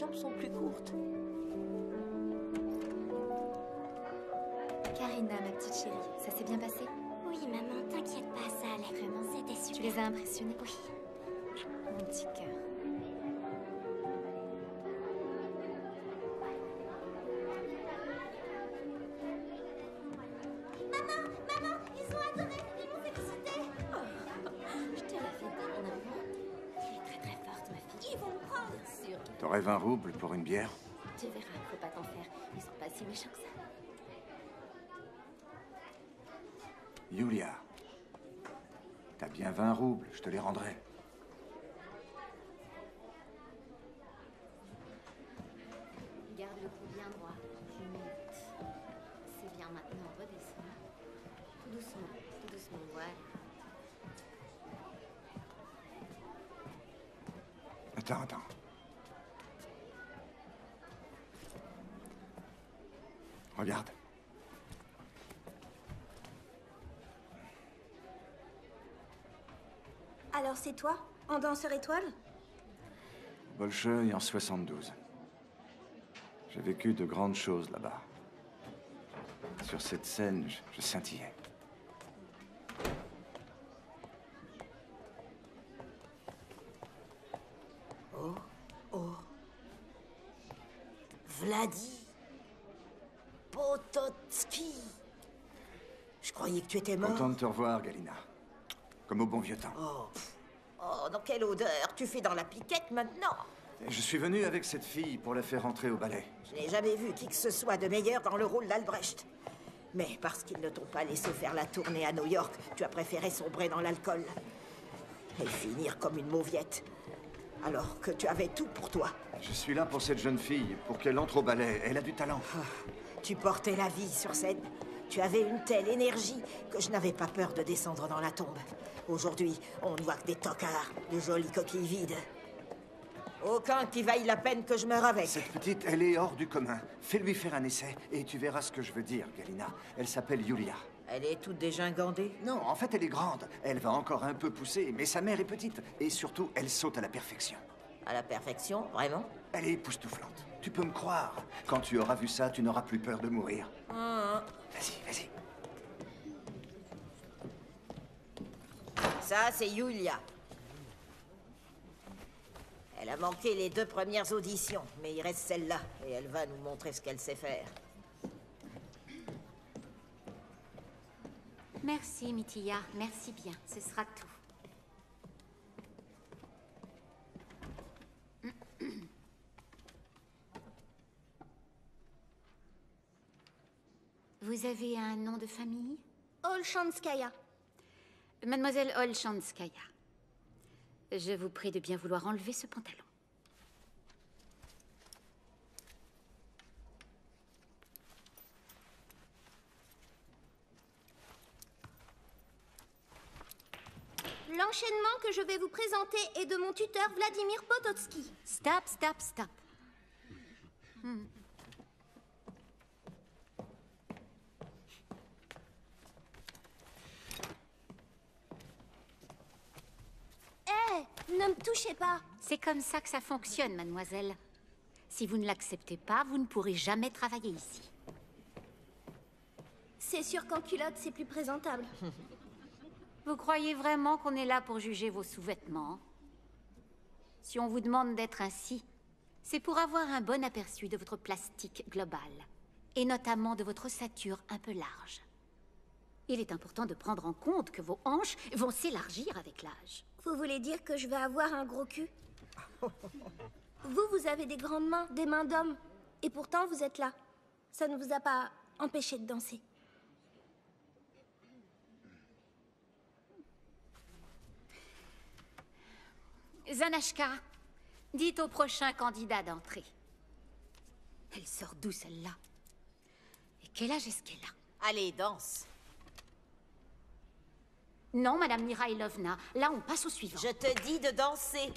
jambes sont plus courtes. Karina, ma petite chérie, ça s'est bien passé? Oui, maman, t'inquiète pas, ça allait. Vraiment, c'était super. Tu les as impressionnés? Oui. Mon petit cœur. Maman, ils ont adoré, ils m'ont félicité. Je te l'avais dit, mon amour. Tu es très très forte, ma fille. Ils vont me prendre. Bien sûr. T'aurais 20 roubles pour une bière? Tu verras, faut pas t'en faire. Ils sont pas si méchants que ça. Yulia, t'as bien 20 roubles, je te les rendrai. Garde le cou bien droit. Je monte. C'est bien maintenant, redescends. Tout doucement, voilà. Attends. Regarde. Alors c'est toi, en danseur étoile? Bolchoï en 72. J'ai vécu de grandes choses là-bas. Sur cette scène, je scintillais. Vladi Potocki. Je croyais que tu étais mort. Content de te revoir, Galina. Comme au bon vieux temps. Oh, dans quelle odeur? Tu fais dans la piquette maintenant? Je suis venu avec cette fille pour la faire entrer au ballet. Je n'ai jamais vu qui que ce soit de meilleur dans le rôle d'Albrecht. Mais parce qu'ils ne t'ont pas laissé faire la tournée à New York, tu as préféré sombrer dans l'alcool. Et finir comme une mauviette. Alors que tu avais tout pour toi. Je suis là pour cette jeune fille, pour qu'elle entre au ballet. Elle a du talent. Tu portais la vie sur scène. Tu avais une telle énergie que je n'avais pas peur de descendre dans la tombe. Aujourd'hui, on ne voit que des tocards, de jolies coquilles vides. Aucun qui vaille la peine que je meure avec. Cette petite, elle est hors du commun. Fais-lui faire un essai et tu verras ce que je veux dire, Galina. Elle s'appelle Yulia. Elle est toute dégingandée. Non, en fait, elle est grande. Elle va encore un peu pousser, mais sa mère est petite. Et surtout, elle saute à la perfection. À la perfection, vraiment? Elle est époustouflante. Tu peux me croire. Quand tu auras vu ça, tu n'auras plus peur de mourir. Vas-y. Ça, c'est Yulia. Elle a manqué les 2 premières auditions, mais il reste celle-là, et elle va nous montrer ce qu'elle sait faire. Merci, Mitya. Merci bien. Ce sera tout. Vous avez un nom de famille? Olchanskaya. Mademoiselle Olchanskaya. Je vous prie de bien vouloir enlever ce pantalon. L'enchaînement que je vais vous présenter est de mon tuteur Vladimir Potocki. Stop. Ne me touchez pas. C'est comme ça que ça fonctionne, mademoiselle. Si vous ne l'acceptez pas, vous ne pourrez jamais travailler ici. C'est sûr qu'en culotte, c'est plus présentable. Vous croyez vraiment qu'on est là pour juger vos sous-vêtements? Si on vous demande d'être ainsi, c'est pour avoir un bon aperçu de votre plastique global, et notamment de votre ossature un peu large. Il est important de prendre en compte que vos hanches vont s'élargir avec l'âge. Vous voulez dire que je vais avoir un gros cul? Vous avez des grandes mains, des mains d'homme. Et pourtant, vous êtes là. Ça ne vous a pas empêché de danser. Zanashka, dites au prochain candidat d'entrer. Elle sort d'où, celle-là? Et quel âge est-ce qu'elle a? Allez, danse. Non, Madame Mirailovna, là on passe au suivant. Je te dis de danser.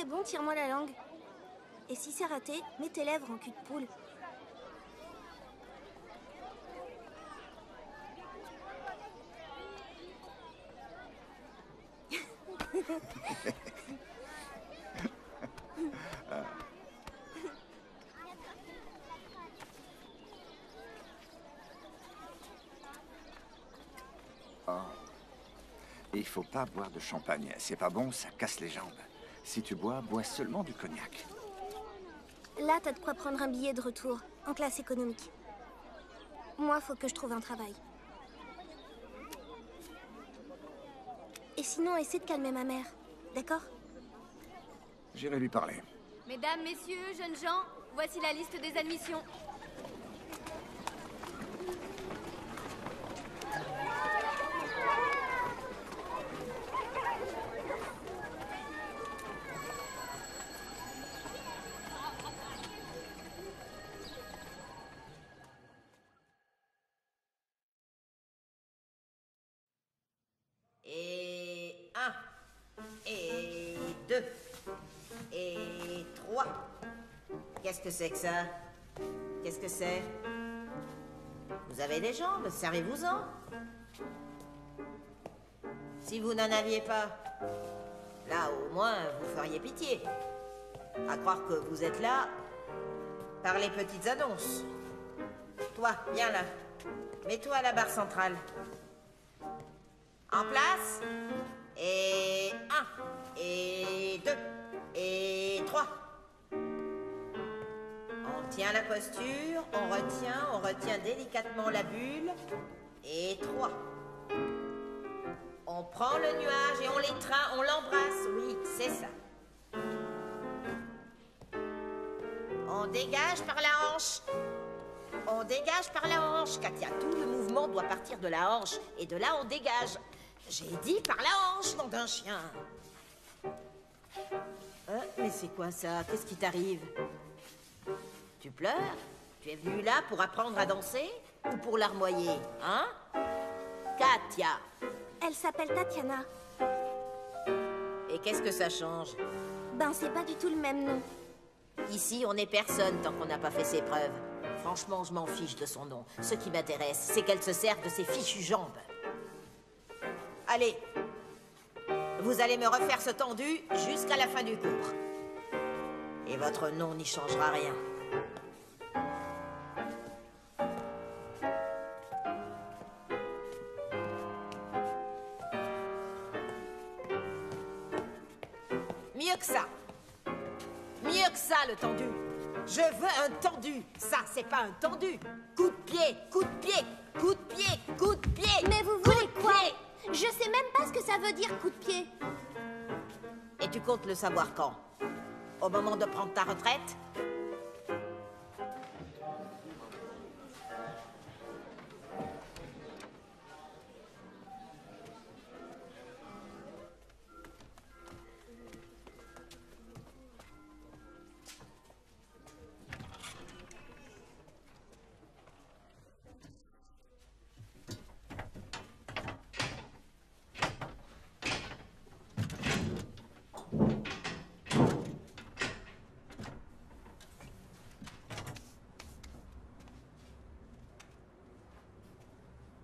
c'est bon, tire-moi la langue. Et si c'est raté, mets tes lèvres en cul de poule. Il faut pas boire de champagne. C'est pas bon, ça casse les jambes. Si tu bois, bois seulement du cognac. Là, t'as de quoi prendre un billet de retour, en classe économique. Moi, faut que je trouve un travail. Et sinon, essaie de calmer ma mère, d'accord? J'irai lui parler. Mesdames, messieurs, jeunes gens, voici la liste des admissions. Et 1, et 2, et 3. Qu'est-ce que c'est que ça? Qu'est-ce que c'est? Vous avez des jambes, servez-vous-en. Si vous n'en aviez pas, là au moins vous feriez pitié. À croire que vous êtes là par les petites annonces. Toi, viens là. Mets-toi à la barre centrale. En place. Et 1, et 2, et 3. On tient la posture, on retient délicatement la bulle. Et 3. On prend le nuage et on l'étreint, on l'embrasse. Oui, c'est ça. On dégage par la hanche. On dégage par la hanche, Katia. Tout le mouvement doit partir de la hanche. Et de là, on dégage. J'ai dit par la hanche, nom d'un chien. Mais c'est quoi ça? Qu'est-ce qui t'arrive? Tu pleures? Tu es venue là pour apprendre à danser? Ou pour larmoyer, hein? Katia. Elle s'appelle Tatiana. Et qu'est-ce que ça change? Ben, c'est pas du tout le même nom. Ici, on n'est personne tant qu'on n'a pas fait ses preuves. Franchement, je m'en fiche de son nom. Ce qui m'intéresse, c'est qu'elle se serve de ses fichues jambes. Allez, vous allez me refaire ce tendu jusqu'à la fin du cours. Et votre nom n'y changera rien. Mieux que ça. Mieux que ça, le tendu. Je veux un tendu. Ça, c'est pas un tendu. Coup de pied, coup de pied, coup de pied, coup de pied. Mais vous voulez quoi? Je sais même pas ce que ça veut dire, coup de pied. Et tu comptes le savoir quand? Au moment de prendre ta retraite?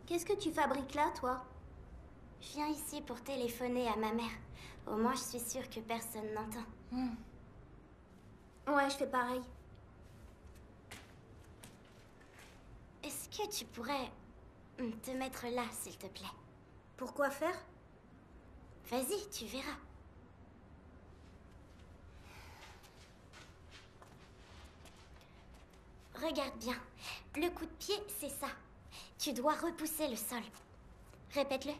Qu'est-ce que tu fabriques là, toi? Je viens ici pour téléphoner à ma mère. Au moins, je suis sûre que personne n'entend. Ouais, je fais pareil. Est-ce que tu pourrais te mettre là, s'il te plaît? Pourquoi faire? Vas-y, tu verras. Regarde bien. Le coup de pied, c'est ça. Tu dois repousser le sol. Répète-le.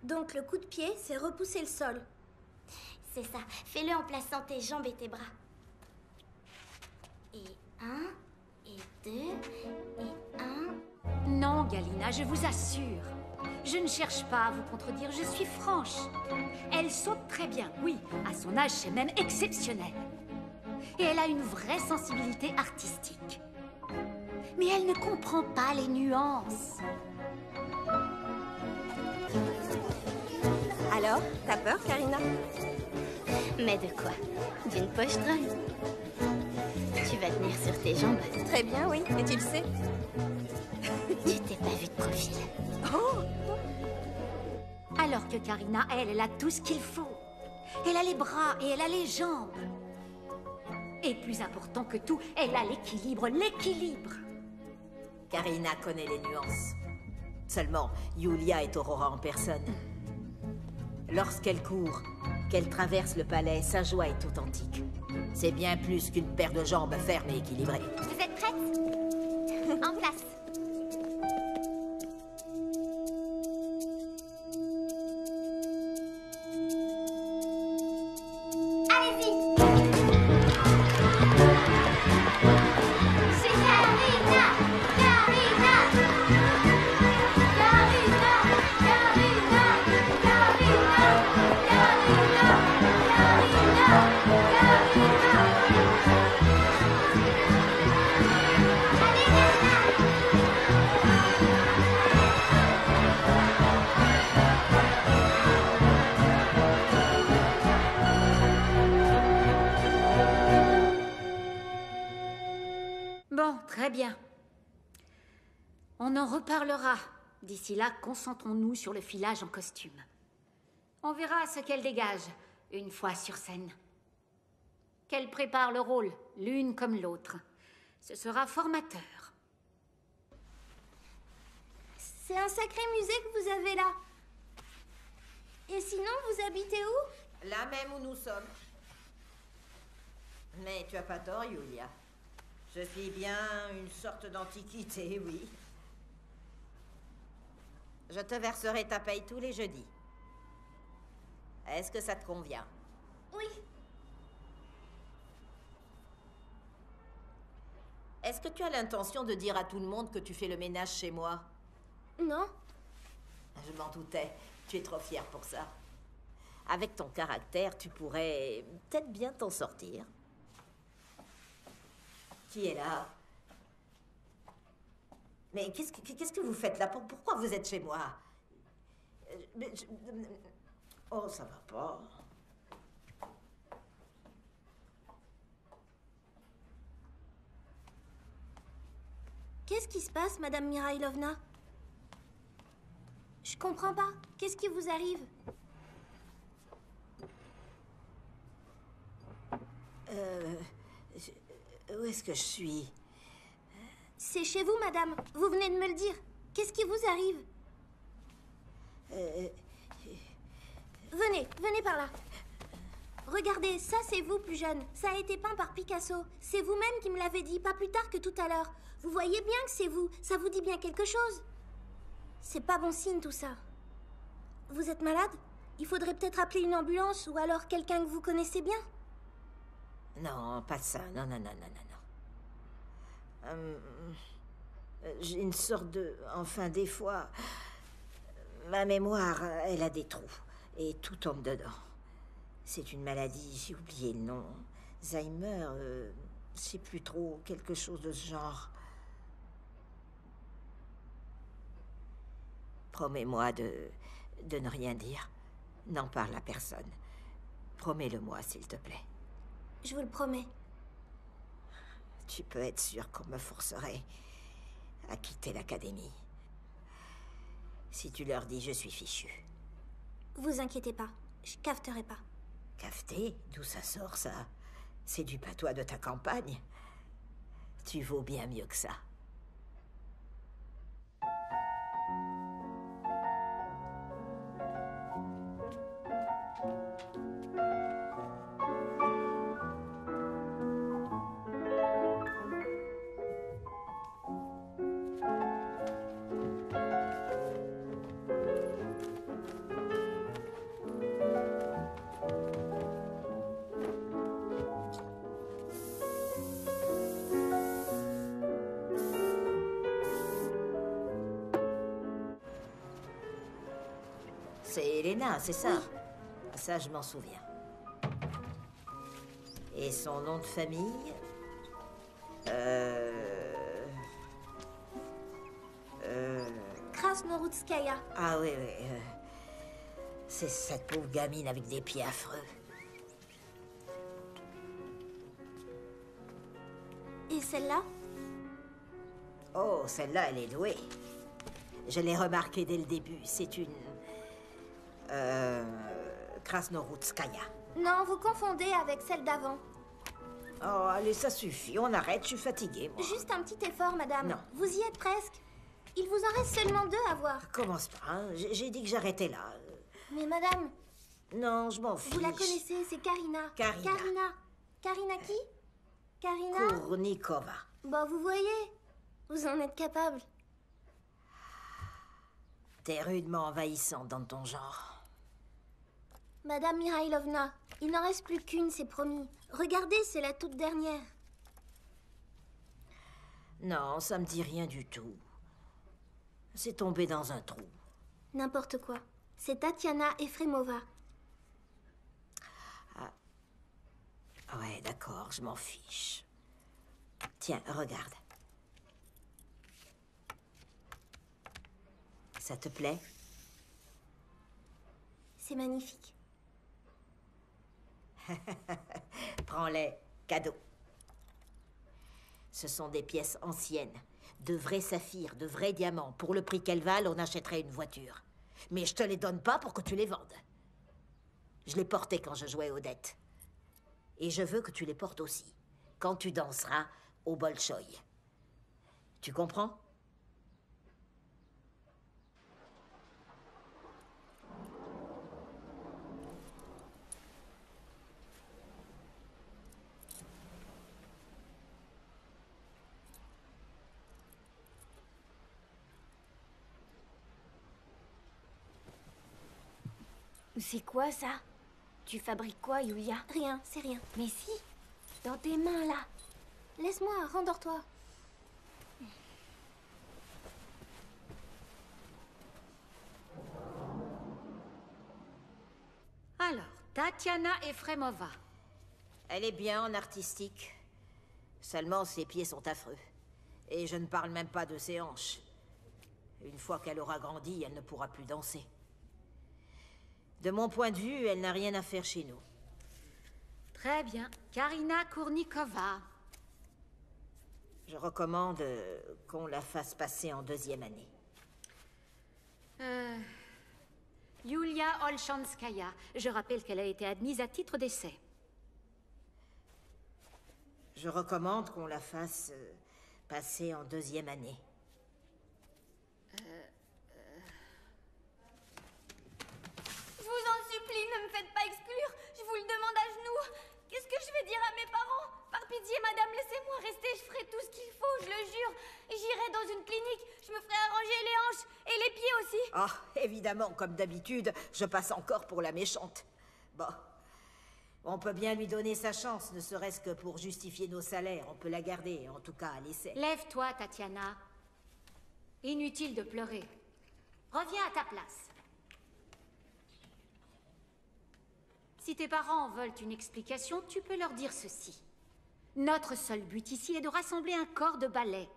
Donc le coup de pied, c'est repousser le sol. C'est ça. Fais-le en plaçant tes jambes et tes bras. Et 1, et 2, et 1. Non, Galina, je vous assure. Je ne cherche pas à vous contredire, je suis franche. Elle saute très bien, oui. À son âge, c'est même exceptionnel. Et elle a une vraie sensibilité artistique. Mais elle ne comprend pas les nuances. Alors, t'as peur, Karina? Mais de quoi? D'une poche troll. Tu vas tenir sur tes jambes. Très bien, oui. Et tu le sais. Tu t'es pas vu de profil. Alors que Karina, elle a tout ce qu'il faut. Elle a les bras et elle a les jambes. Et plus important que tout, elle a l'équilibre, l'équilibre. Karina connaît les nuances. Seulement, Yulia est Aurora en personne. Lorsqu'elle court, qu'elle traverse le palais, sa joie est authentique. C'est bien plus qu'une paire de jambes fermes et équilibrées. Vous êtes prêtes? En place. Bon, très bien. On en reparlera. D'ici là, concentrons-nous sur le filage en costume. On verra ce qu'elle dégage une fois sur scène. Qu'elle prépare le rôle, l'une comme l'autre. Ce sera formateur. C'est un sacré musée que vous avez là. Et sinon, vous habitez où? Là même où nous sommes. Mais tu as pas tort, Yulia. Je suis bien une sorte d'antiquité, oui. Je te verserai ta paye tous les jeudis. Est-ce que ça te convient? Oui. Est-ce que tu as l'intention de dire à tout le monde que tu fais le ménage chez moi? Non. Je m'en doutais. Tu es trop fière pour ça. Avec ton caractère, tu pourrais peut-être bien t'en sortir. Qui est là? Mais qu'est-ce que vous faites là? Pourquoi vous êtes chez moi? Oh, ça va pas. Qu'est-ce qui se passe, Madame Mirailovna? Je comprends pas. Qu'est-ce qui vous arrive? Où est-ce que je suis? C'est chez vous, madame. Vous venez de me le dire. Qu'est-ce qui vous arrive? Venez par là. Regardez, ça c'est vous plus jeune. Ça a été peint par Picasso. C'est vous-même qui me l'avez dit, pas plus tard que tout à l'heure. Vous voyez bien que c'est vous. Ça vous dit bien quelque chose. C'est pas bon signe tout ça. Vous êtes malade? Il faudrait peut-être appeler une ambulance ou alors quelqu'un que vous connaissez bien. Non, pas ça. Non. J'ai une sorte de... Enfin, des fois... Ma mémoire, elle a des trous. Et tout tombe dedans. C'est une maladie, j'ai oublié le nom. Alzheimer, je sais plus trop, quelque chose de ce genre. Promets-moi de ne rien dire. N'en parle à personne. Promets-le-moi, s'il te plaît. Je vous le promets. Tu peux être sûr qu'on me forcerait à quitter l'académie. Si tu leur dis, je suis fichu. Vous inquiétez pas, je cafeterai pas. Cafeté? D'où ça sort, ça? C'est du patois de ta campagne. Tu vaux bien mieux que ça. C'est Elena, c'est ça? Oui. Ça, je m'en souviens. Et son nom de famille? Krasnoroutskaya. Ah oui. C'est cette pauvre gamine avec des pieds affreux. Et celle-là? Oh, celle-là, elle est douée. Je l'ai remarqué dès le début. C'est une... Krasnoroutskaya. Non, vous confondez avec celle d'avant. Oh, allez, ça suffit. On arrête, je suis fatiguée, moi. Juste un petit effort, madame. Non. Vous y êtes presque. Il vous en reste seulement 2 à voir. Commence pas, hein. J'ai dit que j'arrêtais là. Mais madame, Non, je m'en fiche. vous la connaissez, c'est Karina. Karina. Karina qui? Karina? Kournikova. Bah, vous voyez. Vous en êtes capable. T'es rudement envahissante dans ton genre. Madame Mihailovna, il n'en reste plus qu'une, c'est promis. Regardez, c'est la toute dernière. Non, ça me dit rien du tout. C'est tombé dans un trou. N'importe quoi. C'est Tatiana Efremova. Ouais, d'accord, je m'en fiche. Tiens, regarde. Ça te plaît? C'est magnifique. Prends-les, cadeau. Ce sont des pièces anciennes. De vrais saphirs, de vrais diamants. Pour le prix qu'elles valent, on achèterait une voiture. Mais je te les donne pas pour que tu les vendes. Je les portais quand je jouais aux dettes. Et je veux que tu les portes aussi, quand tu danseras au Bolchoï. Tu comprends? C'est quoi ça? Tu fabriques quoi, Yulia? Rien, c'est rien. Mais si, dans tes mains là. Laisse-moi, rendors-toi. Alors, Tatiana Efremova. Elle est bien en artistique. Seulement, ses pieds sont affreux. Et je ne parle même pas de ses hanches. Une fois qu'elle aura grandi, elle ne pourra plus danser. De mon point de vue, elle n'a rien à faire chez nous. Très bien. Karina Kournikova. Je recommande qu'on la fasse passer en 2e année. Yulia Olchanskaya. Je rappelle qu'elle a été admise à titre d'essai. Je recommande qu'on la fasse passer en 2e année. Je vous en supplie, ne me faites pas exclure. Je vous le demande à genoux. Qu'est-ce que je vais dire à mes parents? Par pitié, madame, laissez-moi rester. Je ferai tout ce qu'il faut, je le jure. J'irai dans une clinique. Je me ferai arranger les hanches et les pieds aussi. Ah, évidemment, comme d'habitude, je passe encore pour la méchante. Bon, on peut bien lui donner sa chance, ne serait-ce que pour justifier nos salaires. On peut la garder, en tout cas à l'essai. Lève-toi, Tatiana. Inutile de pleurer. Reviens à ta place. Si tes parents veulent une explication, tu peux leur dire ceci. Notre seul but ici est de rassembler un corps de ballet.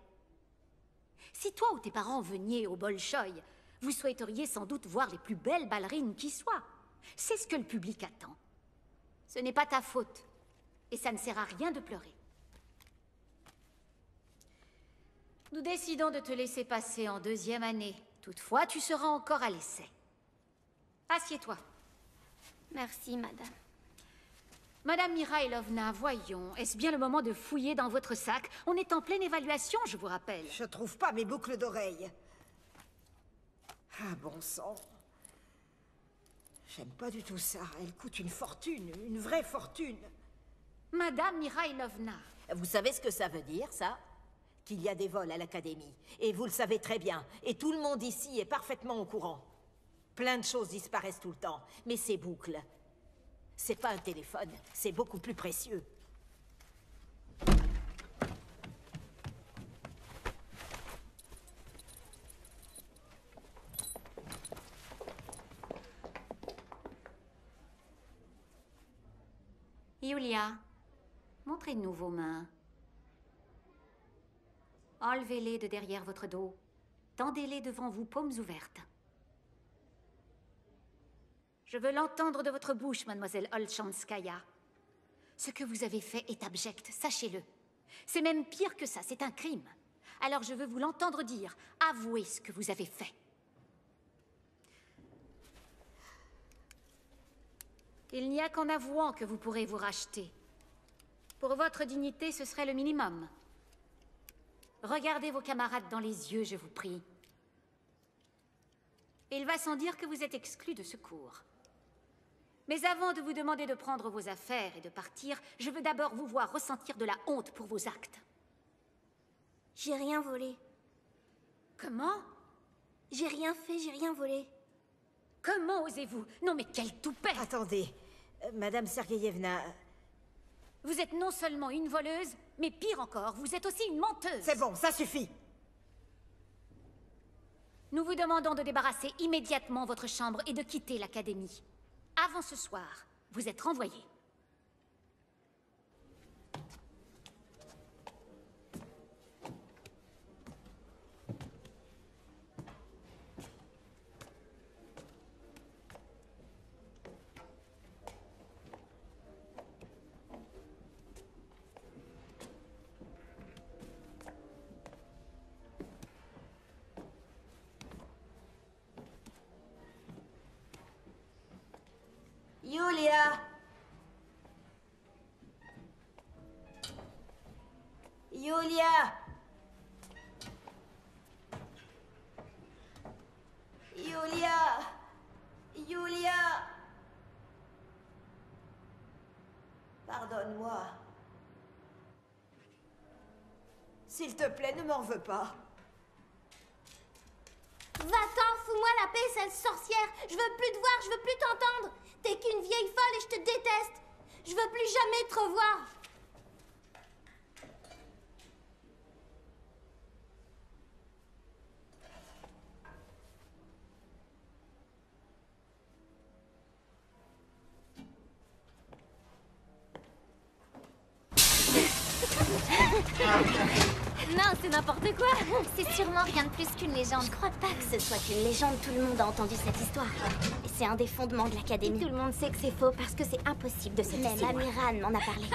Si toi ou tes parents veniez au Bolchoï, vous souhaiteriez sans doute voir les plus belles ballerines qui soient. C'est ce que le public attend. Ce n'est pas ta faute. Et ça ne sert à rien de pleurer. Nous décidons de te laisser passer en 2e année. Toutefois, tu seras encore à l'essai. Assieds-toi. Merci, madame. Madame Mihailovna, voyons, est-ce bien le moment de fouiller dans votre sac? On est en pleine évaluation, je vous rappelle. Je trouve pas mes boucles d'oreilles. Ah, bon sang. J'aime pas du tout ça. Elle coûte une fortune, une vraie fortune. Madame Mihailovna. Vous savez ce que ça veut dire, ça? Qu'il y a des vols à l'académie. Et vous le savez très bien. Et tout le monde ici est parfaitement au courant. Plein de choses disparaissent tout le temps. Mais ces boucles, c'est pas un téléphone. C'est beaucoup plus précieux. Yulia, montrez-nous vos mains. Enlevez-les de derrière votre dos. Tendez-les devant vous, paumes ouvertes. Je veux l'entendre de votre bouche, mademoiselle Olchanskaya. Ce que vous avez fait est abject, sachez-le. C'est même pire que ça, c'est un crime. Alors je veux vous l'entendre dire. Avouez ce que vous avez fait. Il n'y a qu'en avouant que vous pourrez vous racheter. Pour votre dignité, ce serait le minimum. Regardez vos camarades dans les yeux, je vous prie. Il va sans dire que vous êtes exclus de ce cours. Mais avant de vous demander de prendre vos affaires et de partir, je veux d'abord vous voir ressentir de la honte pour vos actes. J'ai rien volé. Comment? J'ai rien fait, j'ai rien volé. Comment osez-vous? Non mais quel toupet! Attendez, Madame Sergeyevna... Vous êtes non seulement une voleuse, mais pire encore, vous êtes aussi une menteuse. C'est bon, ça suffit. Nous vous demandons de débarrasser immédiatement votre chambre et de quitter l'académie. Avant ce soir, vous êtes renvoyés. Yulia! Yulia! Yulia! Yulia! Pardonne-moi. S'il te plaît, ne m'en veux pas. Va-t'en, fous-moi la paix, sale sorcière. Je veux plus te voir, je veux plus t'entendre. T'es qu'une vieille folle et je te déteste. Je veux plus jamais te revoir. Non, c'est n'importe quoi. C'est sûrement rien de plus qu'une légende. Je crois pas que ce soit qu'une légende. Tout le monde a entendu cette histoire. Et c'est un des fondements de l'académie. Tout le monde sait que c'est faux parce que c'est impossible de se Même laisser. Amiran m'en a parlé.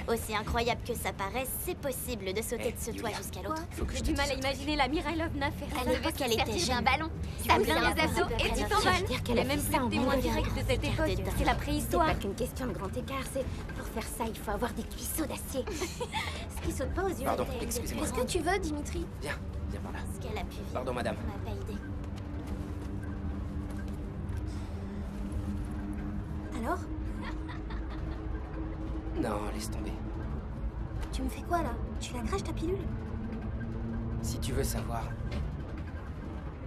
Aussi incroyable que ça paraisse, c'est possible de sauter de ce toit jusqu'à l'autre. J'ai du mal à imaginer la Mirailovna faire À ça. l'époque, elle était J'ai un jeune. ballon. Du Ça coup, vient c'est un les peu assos rappel et tu à t'emballes. ça. Je veux dire qu'elle Il y a a même fait plus ça de en témoins Mongolie. directs de cette Carte époque. de C'est la dingue. préhistoire. C'est pas qu'une question de grand écart, c'est pour faire ça, il faut avoir des cuisseaux d'acier. Ce qui saute pas aux yeux. Pardon, avec des excusez-moi. Qu'est-ce que tu veux, Dimitri? Viens, viens par là. Ce qu'elle a pu vivre. Pardon, madame. On n'a pas idée. Alors? Non, laisse tomber. Tu me fais quoi, là? Tu la craches, ta pilule? Si tu veux savoir,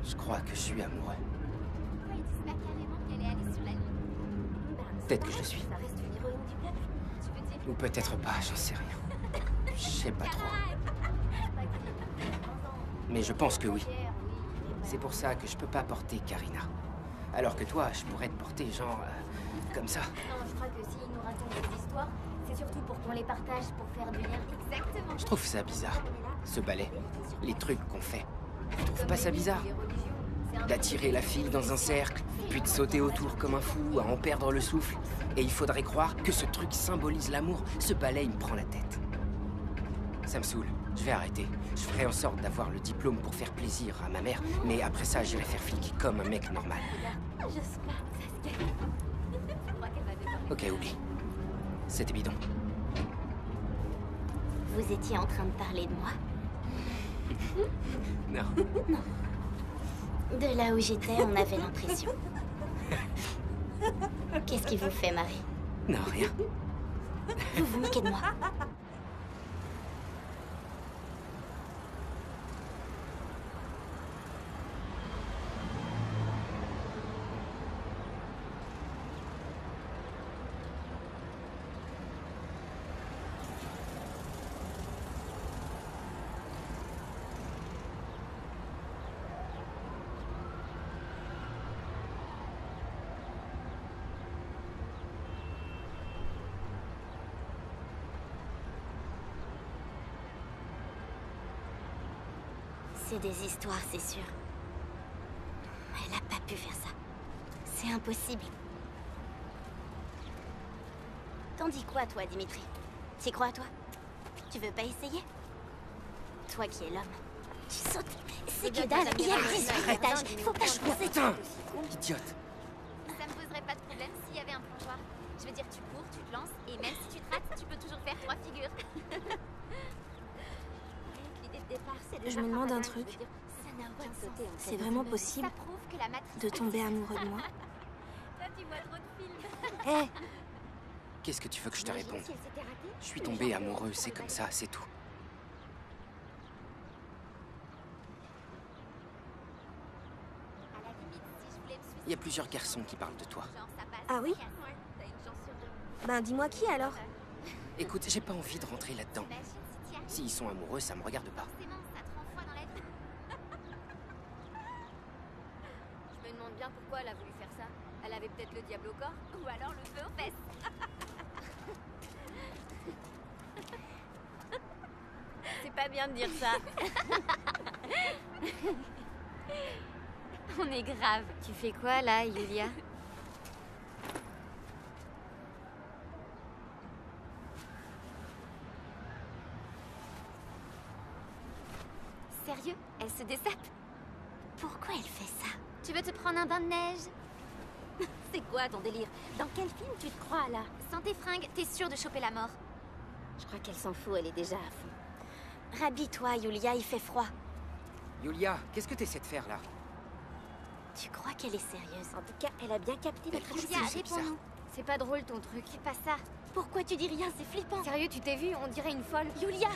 je crois que je suis amoureux. Pourquoi ils disent pas carrément qu'elle est allée sur la lune? Peut-être que je le suis. Ça reste une héroïne du peuple. Tu veux dire Ou peut-être pas, j'en sais rien. Je sais pas trop. Mais je pense que oui. C'est pour ça que je peux pas porter Karina. Alors que toi, je pourrais te porter genre... comme ça. Non, je crois que s'ils nous racontent des histoires, c'est surtout pour qu'on les partage, pour faire du lien. Exactement. Je trouve ça bizarre. Ce ballet. Les trucs qu'on fait. Tu trouves pas ça bizarre? D'attirer la fille dans un cercle, puis de sauter autour comme un fou, à en perdre le souffle. Et il faudrait croire que ce truc symbolise l'amour. Ce ballet, il me prend la tête. Ça me saoule. Je vais arrêter. Je ferai en sorte d'avoir le diplôme pour faire plaisir à ma mère, mais après ça, j'irai faire flic comme un mec normal. J'ose pas, Saskia. Je crois qu'elle va devoir. Ok, oublie. C'était bidon. Vous étiez en train de parler de moi. Non. De là où j'étais, on avait l'impression. Qu'est-ce qui vous fait marrer? Non, rien. Vous vous moquez de moi. C'est des histoires, c'est sûr. Mais elle a pas pu faire ça. C'est impossible. T'en dis quoi, toi, Dimitri? T'y crois, toi? Tu veux pas essayer? Toi qui es l'homme. Tu sautes. C'est que dalle, il y a 18 étages. Faut pas choisir. Putain! Idiote! Ça me poserait pas de problème s'il y avait un plongeoir. Je veux dire, tu cours, tu te lances, et même si tu te rates, tu peux toujours faire 3 figures. L'idée de départ, c'est de Je me demande un truc. Ça n'a aucun sens. C'est vraiment possible Ça prouve que la matrice de tomber amoureux de moi? Toi, tu vois trop de films. Hé, Qu'est-ce que tu veux que je te Imagine réponde? si elle s'était ratée. Je suis tombé amoureux, c'est comme ça, c'est tout. À la limite, si je voulais me suicider, Il y a plusieurs garçons qui parlent de toi. genre, ça passe. Ah oui? Ouais, t'as une chance sur 2. ben dis-moi qui alors? Écoute, j'ai pas envie de rentrer là-dedans. Imagine si t'y arrives. S'ils sont amoureux, ça me regarde pas. Forcément, ça te rend froid dans la vie. Je me demande bien pourquoi elle a voulu faire ça. Elle avait peut-être le diable au corps, ou alors le feu aux fesses. C'est pas bien de dire ça. On est grave. Tu fais quoi là, Yulia? Sérieux? Elle se dessape? Pourquoi elle fait ça? Tu veux te prendre un bain de neige? C'est quoi ton délire? Dans quel film tu te crois là? Sans tes fringues, t'es sûre de choper la mort. Je crois qu'elle s'en fout, elle est déjà à fond. Rhabille-toi, Yulia, il fait froid. Yulia, qu'est-ce que t'essaies de faire là? Tu crois qu'elle est sérieuse? En tout cas, elle a bien capté notre Julia, c'est bizarre. réponds-nous. C'est pas drôle ton truc. Fais pas ça. Pourquoi tu dis rien? C'est flippant. Sérieux, tu t'es vue? On dirait une folle. Yulia!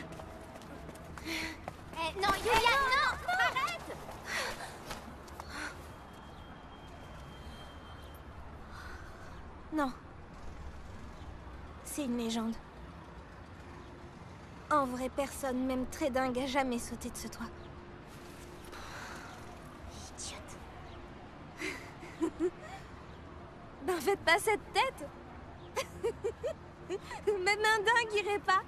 Eh, non, Julia, non! Arrête! Non. C'est une légende. En vrai, personne, même très dingue, a jamais sauté de ce toit. Idiote. Ben faites pas cette tête. Même un dingue irait pas.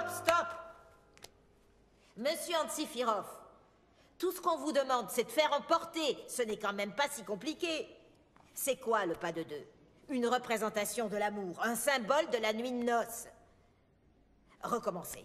Stop! Monsieur Antsifirov, tout ce qu'on vous demande, c'est de faire emporter. Ce n'est quand même pas si compliqué. C'est quoi le pas de deux? Une représentation de l'amour, un symbole de la nuit de noces. Recommencez.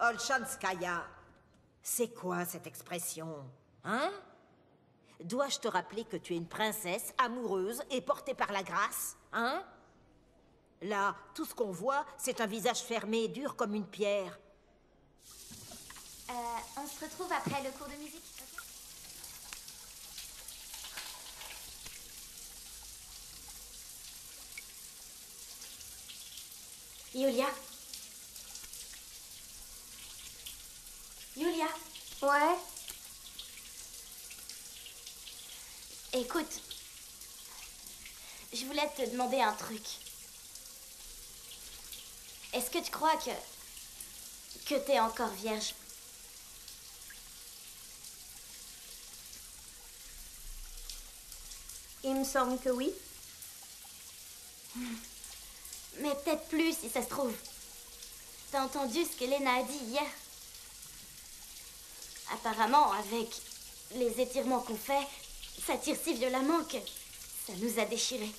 Olchanskaya, c'est quoi cette expression? Hein? Dois-je te rappeler que tu es une princesse amoureuse et portée par la grâce? Hein? Là, tout ce qu'on voit, c'est un visage fermé et dur comme une pierre. On se retrouve après le cours de musique, ok? Yulia? Yulia? Ouais? Écoute, je voulais te demander un truc. Est-ce que tu crois que t'es encore vierge? Il me semble que oui. Mais peut-être plus si ça se trouve. T'as entendu ce qu'Elena a dit hier? Apparemment, avec les étirements qu'on fait, ça tire si violemment que ça nous a déchirés.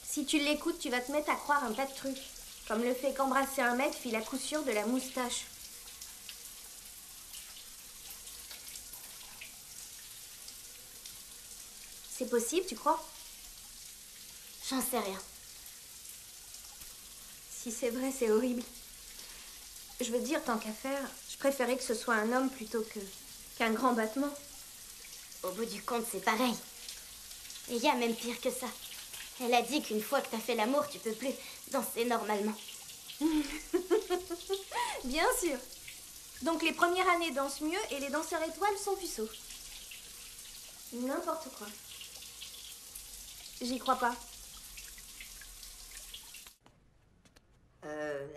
Si tu l'écoutes, tu vas te mettre à croire un tas de trucs. Comme le fait qu'embrasser un mec file à coup sûr de la moustache. C'est possible, tu crois? J'en sais rien. Si c'est vrai, c'est horrible. Je veux dire, tant qu'à faire, je préférais que ce soit un homme plutôt qu'un grand battement. Au bout du compte, c'est pareil. Et il y a même pire que ça. Elle a dit qu'une fois que t'as fait l'amour, tu peux plus danser normalement. Bien sûr. Donc les premières années dansent mieux et les danseurs étoiles sont puceaux. N'importe quoi. J'y crois pas.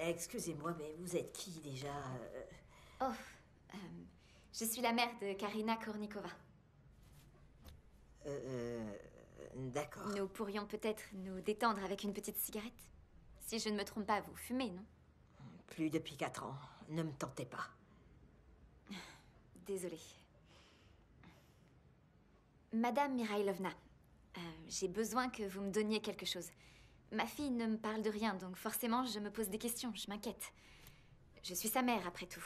Excusez-moi, mais vous êtes qui déjà Je suis la mère de Karina Kornikova. D'accord. Nous pourrions peut-être nous détendre avec une petite cigarette. Si je ne me trompe pas, vous fumez, non? Plus depuis 4 ans. Ne me tentez pas. Désolée. Madame Mirailovna, j'ai besoin que vous me donniez quelque chose. Ma fille ne me parle de rien, donc forcément, je me pose des questions, je m'inquiète. Je suis sa mère, après tout.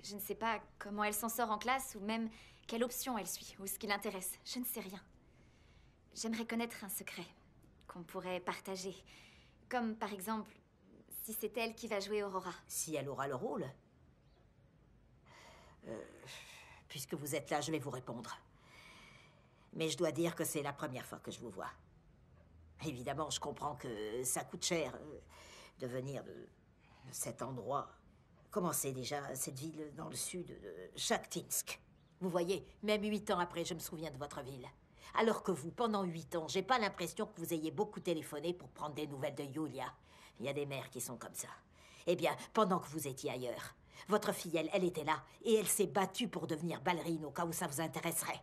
Je ne sais pas comment elle s'en sort en classe, ou même quelle option elle suit, ou ce qui l'intéresse. Je ne sais rien. J'aimerais connaître un secret qu'on pourrait partager. Comme, par exemple, si c'est elle qui va jouer Aurora. Si elle aura le rôle. Puisque vous êtes là, je vais vous répondre. Mais je dois dire que c'est la première fois que je vous vois. Évidemment, je comprends que ça coûte cher de venir de cet endroit. Comment c'est déjà cette ville dans le sud de Shakhtinsk? Vous voyez, même 8 ans après, je me souviens de votre ville. Alors que vous, pendant 8 ans, j'ai pas l'impression que vous ayez beaucoup téléphoné pour prendre des nouvelles de Yulia. Il y a des mères qui sont comme ça. Eh bien, pendant que vous étiez ailleurs, votre fille, elle était là, et elle s'est battue pour devenir ballerine au cas où ça vous intéresserait.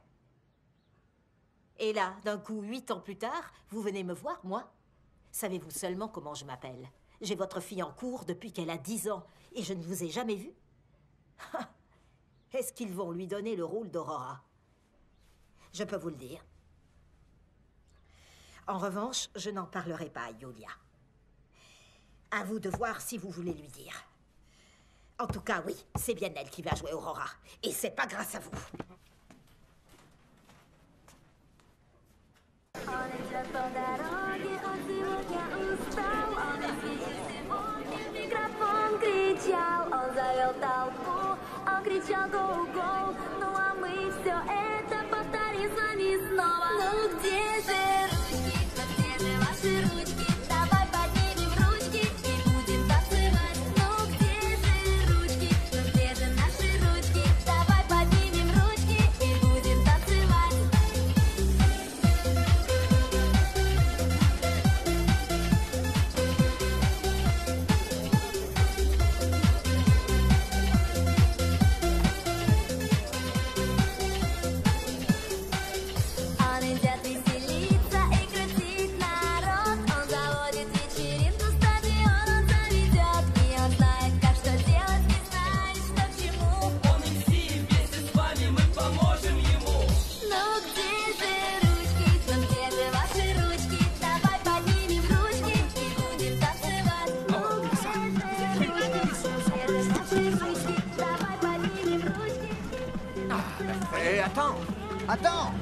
Et là, d'un coup, 8 ans plus tard, vous venez me voir, moi? Savez-vous seulement comment je m'appelle? J'ai votre fille en cours depuis qu'elle a 10 ans, et je ne vous ai jamais vu. Est-ce qu'ils vont lui donner le rôle d'Aurora? Je peux vous le dire. En revanche, je n'en parlerai pas à Yulia. À vous de voir si vous voulez lui dire. En tout cas, oui, c'est bien elle qui va jouer Aurora. Et c'est pas grâce à vous. Attends! Attends!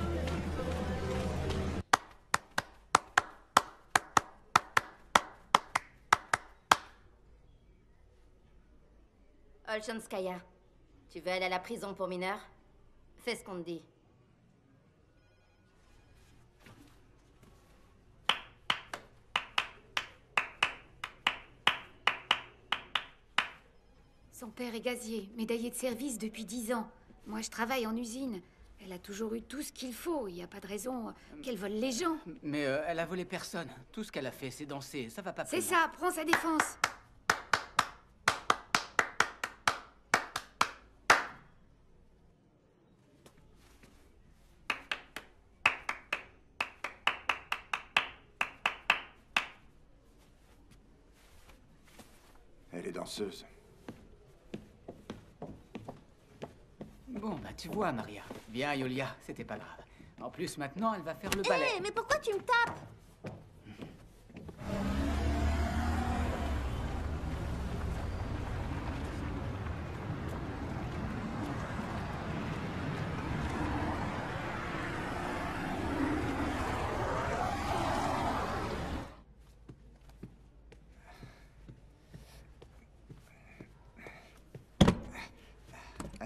Olchanskaya, tu veux aller à la prison pour mineurs? Fais ce qu'on te dit. Son père est gazier, médaillé de service depuis 10 ans. Moi, je travaille en usine. Elle a toujours eu tout ce qu'il faut. Il n'y a pas de raison qu'elle vole les gens. Mais elle a volé personne. Tout ce qu'elle a fait, c'est danser. Ça va pas plus C'est loin. ça, prends sa défense. Elle est danseuse. Bon, bah tu vois, Maria. Bien, Yulia, c'était pas grave. En plus, maintenant, elle va faire le ballet. Hé, mais pourquoi tu me tapes?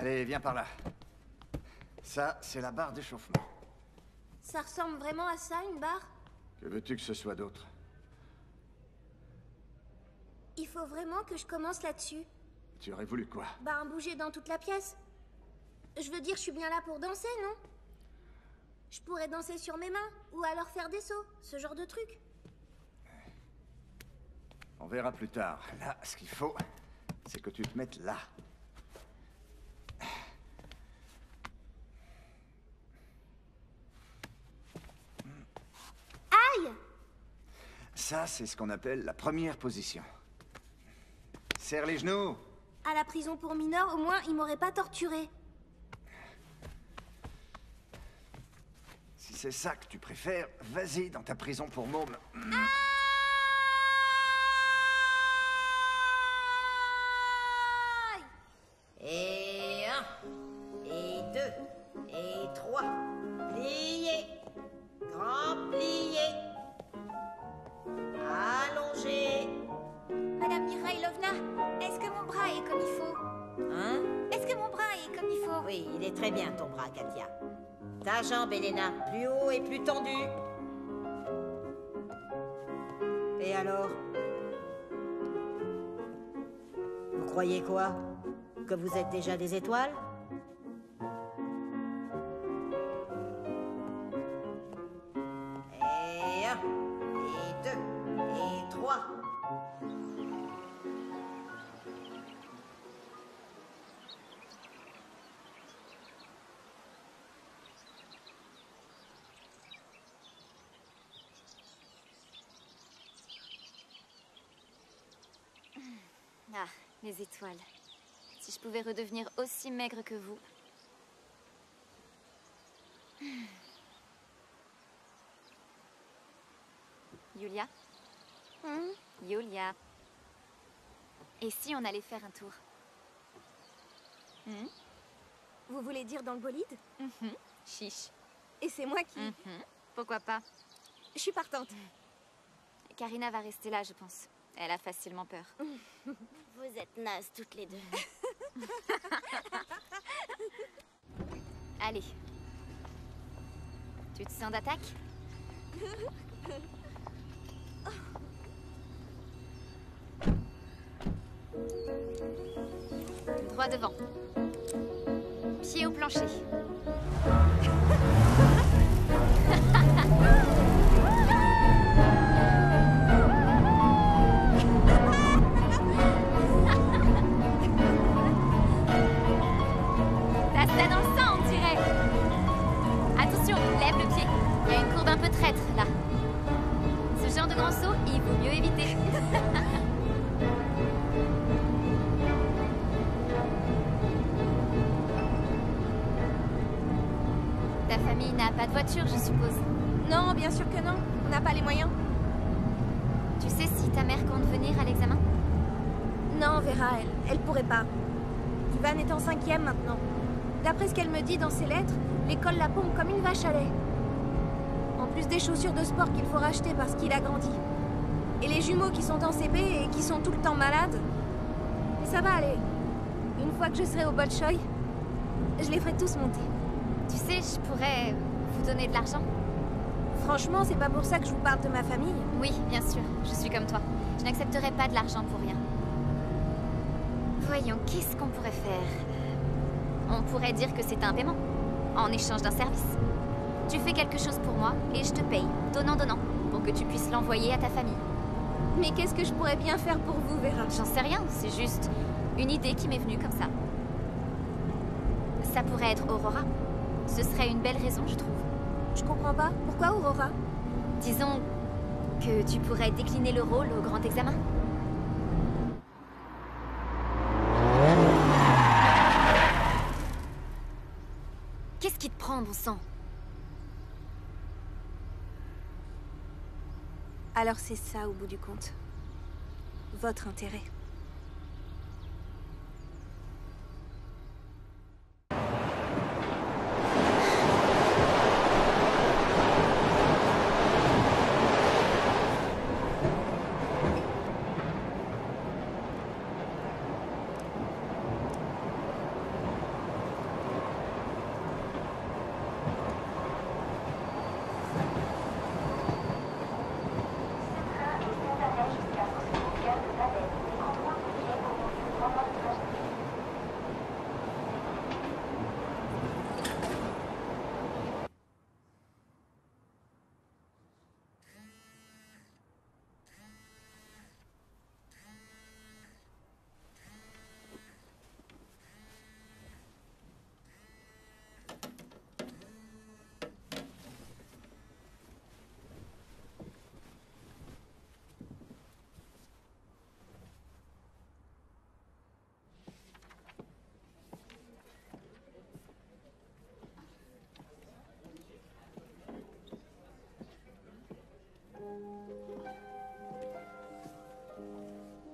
Allez, viens par là. Ça, c'est la barre d'échauffement. Ça ressemble vraiment à ça, une barre? Que veux-tu que ce soit d'autre? Il faut vraiment que je commence là-dessus. Tu aurais voulu quoi? Bah, bouger dans toute la pièce. Je veux dire, je suis bien là pour danser, non? Je pourrais danser sur mes mains, ou alors faire des sauts, ce genre de truc. On verra plus tard. Là, ce qu'il faut, c'est que tu te mettes là. Aïe! Ça, c'est ce qu'on appelle la première position. Serre les genoux. À la prison pour mineurs, au moins, ils m'auraient pas torturé. Si c'est ça que tu préfères, vas-y dans ta prison pour mômes. Et 1, et 2, et 3. Pliez. Grand plié. Allongez. Madame Mikhailovna, est-ce que mon bras est comme il faut? Hein? Est-ce que mon bras est comme il faut? Oui, il est très bien ton bras, Katia. Ta jambe, Elena, plus haut et plus tendu. Et alors? Vous croyez quoi? Que vous êtes déjà des étoiles? Et 1, et 2, et 3. Ah, les étoiles. Si je pouvais redevenir aussi maigre que vous. Yulia? Yulia. Et si on allait faire un tour? Vous voulez dire dans le bolide? Chiche. Et c'est moi qui... Pourquoi pas? Je suis partante. Karina va rester là, je pense. Elle a facilement peur. Vous êtes nazes toutes les deux. Allez. Tu te sens d'attaque? Droit devant. Pied au plancher. T'as ça dans le sang, on dirait. Attention, lève le pied. Il y a une courbe un peu traître, là. Ce genre de grand saut, il vaut mieux éviter. Ta famille n'a pas de voiture, je suppose. Non, bien sûr que non. On n'a pas les moyens. Tu sais si ta mère compte venir à l'examen? Non, Vera, elle pourrait pas. Ivan est en 5e maintenant. D'après ce qu'elle me dit dans ses lettres, l'école la pompe comme une vache à lait. En plus des chaussures de sport qu'il faut racheter parce qu'il a grandi. Et les jumeaux qui sont en CP et qui sont tout le temps malades. Mais ça va aller. Une fois que je serai au Bolchoï, je les ferai tous monter. Tu sais, je pourrais vous donner de l'argent. Franchement, c'est pas pour ça que je vous parle de ma famille. Oui, bien sûr, je suis comme toi. Je n'accepterai pas de l'argent pour rien. Voyons, qu'est-ce qu'on pourrait faire? On pourrait dire que c'est un paiement, en échange d'un service. Tu fais quelque chose pour moi et je te paye, donnant-donnant, pour que tu puisses l'envoyer à ta famille. Mais qu'est-ce que je pourrais bien faire pour vous, Vera? J'en sais rien, c'est juste une idée qui m'est venue comme ça. Ça pourrait être Aurora. Ce serait une belle raison, je trouve. Je comprends pas. Pourquoi Aurora? Disons que tu pourrais décliner le rôle au grand examen. Qu'est-ce qui te prend, bon sang? Alors c'est ça au bout du compte. Votre intérêt.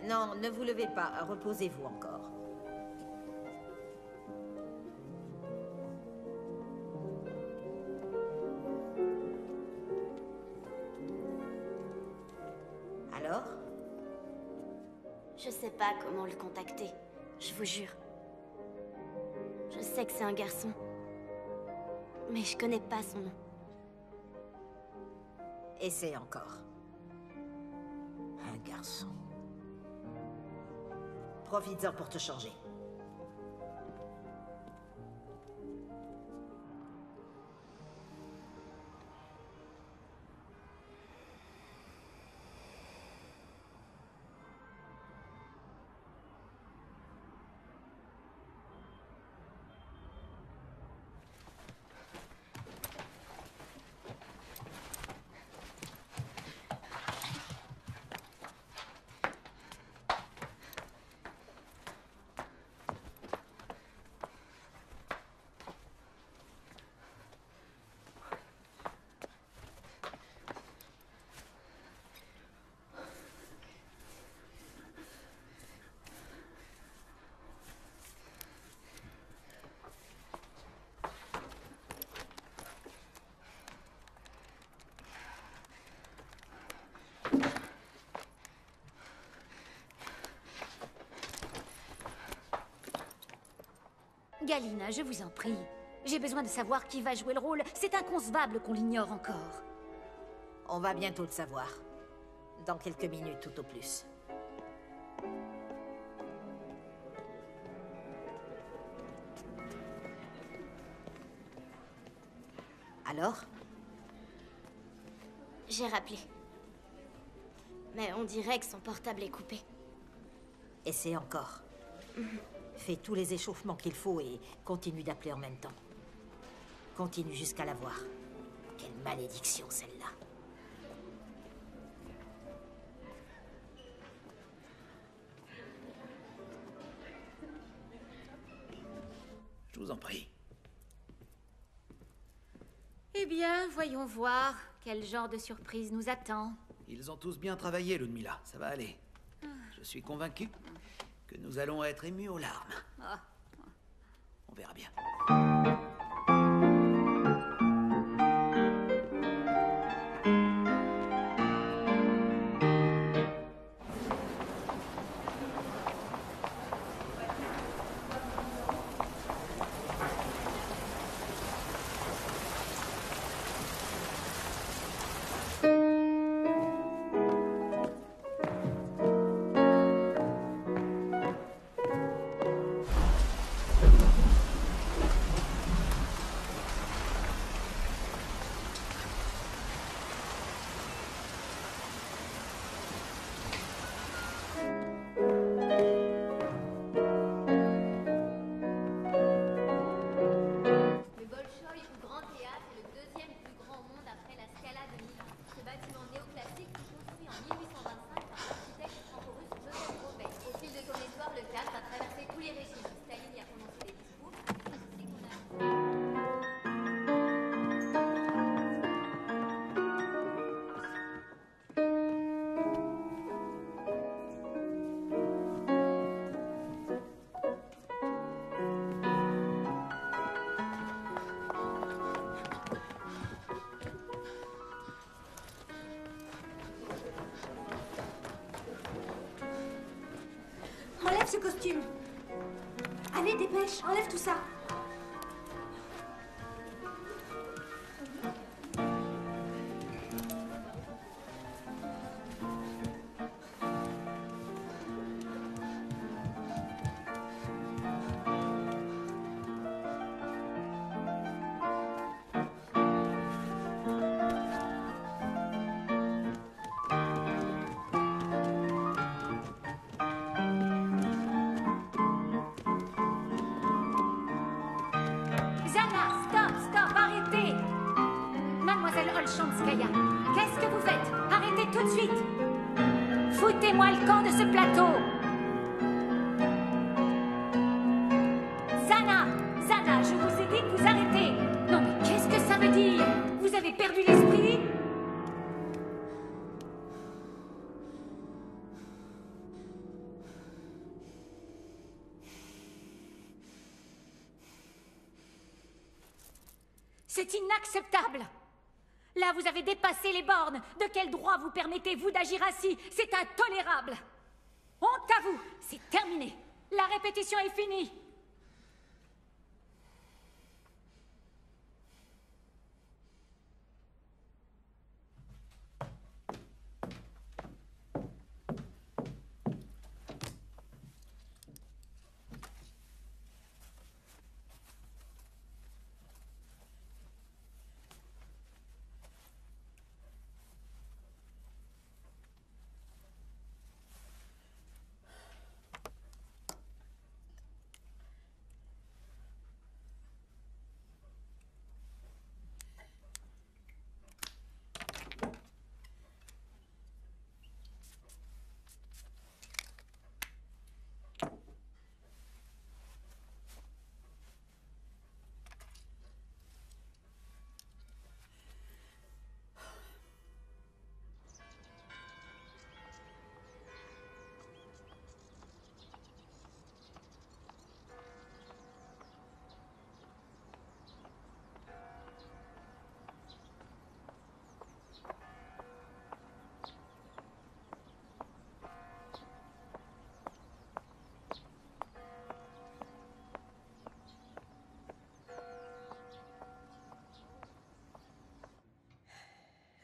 Non, ne vous levez pas. Reposez-vous encore. Alors? Je sais pas comment le contacter. Je vous jure. Je sais que c'est un garçon. Mais je connais pas son nom. Essaie encore. Un garçon. Profites-en pour te changer. Galina, je vous en prie. J'ai besoin de savoir qui va jouer le rôle. C'est inconcevable qu'on l'ignore encore. On va bientôt le savoir. Dans quelques minutes, tout au plus. Alors? J'ai rappelé. Mais on dirait que son portable est coupé. Essaie encore. Fais tous les échauffements qu'il faut et continue d'appeler en même temps. Continue jusqu'à la voir. Quelle malédiction, celle-là. Je vous en prie. Eh bien, voyons voir quel genre de surprise nous attend. Ils ont tous bien travaillé, Ludmilla. Ça va aller. Je suis convaincu que nous allons être émus aux larmes. On verra bien. Enlève ce costume. Allez, dépêche, enlève tout ça. Olchanskaya, qu'est-ce que vous faites? Arrêtez tout de suite! Foutez-moi le camp de ce plateau! Zana, je vous ai dit de vous arrêter! Non mais qu'est-ce que ça veut dire? Vous avez perdu l'esprit? C'est inacceptable! Là, vous avez dépassé les bornes. De quel droit vous permettez-vous d'agir ainsi? C'est intolérable! Honte à vous! C'est terminé! La répétition est finie!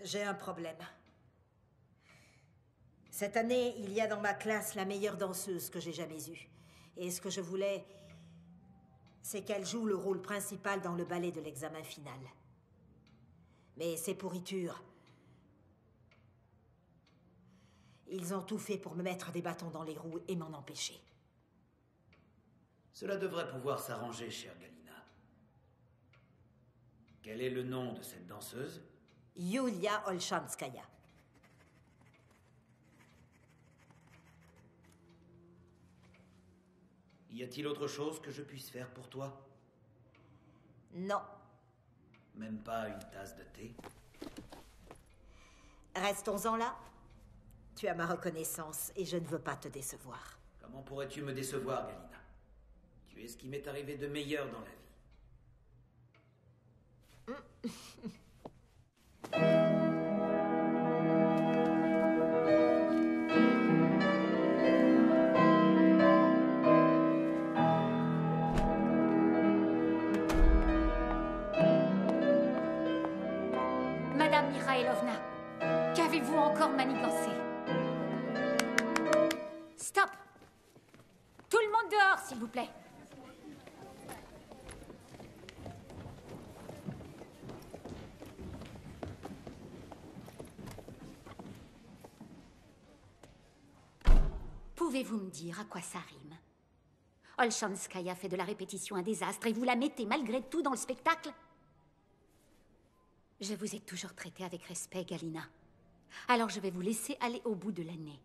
J'ai un problème. Cette année, il y a dans ma classe la meilleure danseuse que j'ai jamais eue. Et ce que je voulais, c'est qu'elle joue le rôle principal dans le ballet de l'examen final. Mais ces pourritures, ils ont tout fait pour me mettre des bâtons dans les roues et m'en empêcher. Cela devrait pouvoir s'arranger, chère Galina. Quel est le nom de cette danseuse? Yulia Olchanskaya. Y a-t-il autre chose que je puisse faire pour toi? Non. Même pas une tasse de thé? Restons-en là. Tu as ma reconnaissance et je ne veux pas te décevoir. Comment pourrais-tu me décevoir, Galina? Tu es ce qui m'est arrivé de meilleur dans la vie. Madame Mikhailovna, qu'avez-vous encore manigancé? Stop! Tout le monde dehors, s'il vous plaît. Pouvez-vous me dire à quoi ça rime? Olchanskaya fait de la répétition un désastre et vous la mettez malgré tout dans le spectacle? Je vous ai toujours traité avec respect, Galina. Alors je vais vous laisser aller au bout de l'année.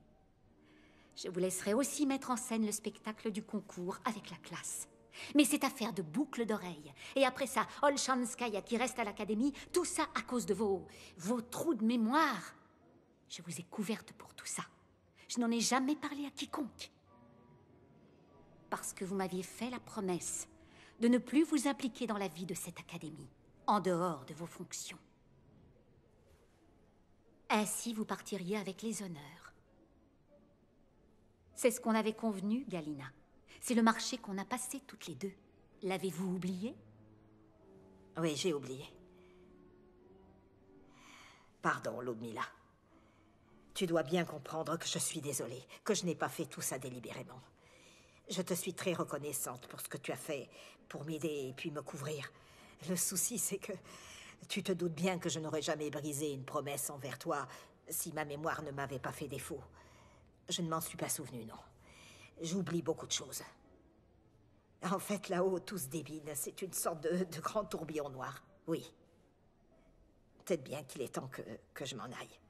Je vous laisserai aussi mettre en scène le spectacle du concours avec la classe. Mais c'est affaire de boucle d'oreille. Et après ça, Olchanskaya qui reste à l'académie, tout ça à cause de vos trous de mémoire. Je vous ai couverte pour tout ça. Je n'en ai jamais parlé à quiconque. Parce que vous m'aviez fait la promesse de ne plus vous impliquer dans la vie de cette académie, en dehors de vos fonctions. Ainsi, vous partiriez avec les honneurs. C'est ce qu'on avait convenu, Galina. C'est le marché qu'on a passé toutes les deux. L'avez-vous oublié? Oui, j'ai oublié. Pardon, Ludmila. Tu dois bien comprendre que je suis désolée, que je n'ai pas fait tout ça délibérément. Je te suis très reconnaissante pour ce que tu as fait, pour m'aider et puis me couvrir. Le souci, c'est que tu te doutes bien que je n'aurais jamais brisé une promesse envers toi si ma mémoire ne m'avait pas fait défaut. Je ne m'en suis pas souvenu, non. J'oublie beaucoup de choses. En fait, là-haut, tout se débine. C'est une sorte de grand tourbillon noir. Oui. Peut-être bien qu'il est temps que je m'en aille.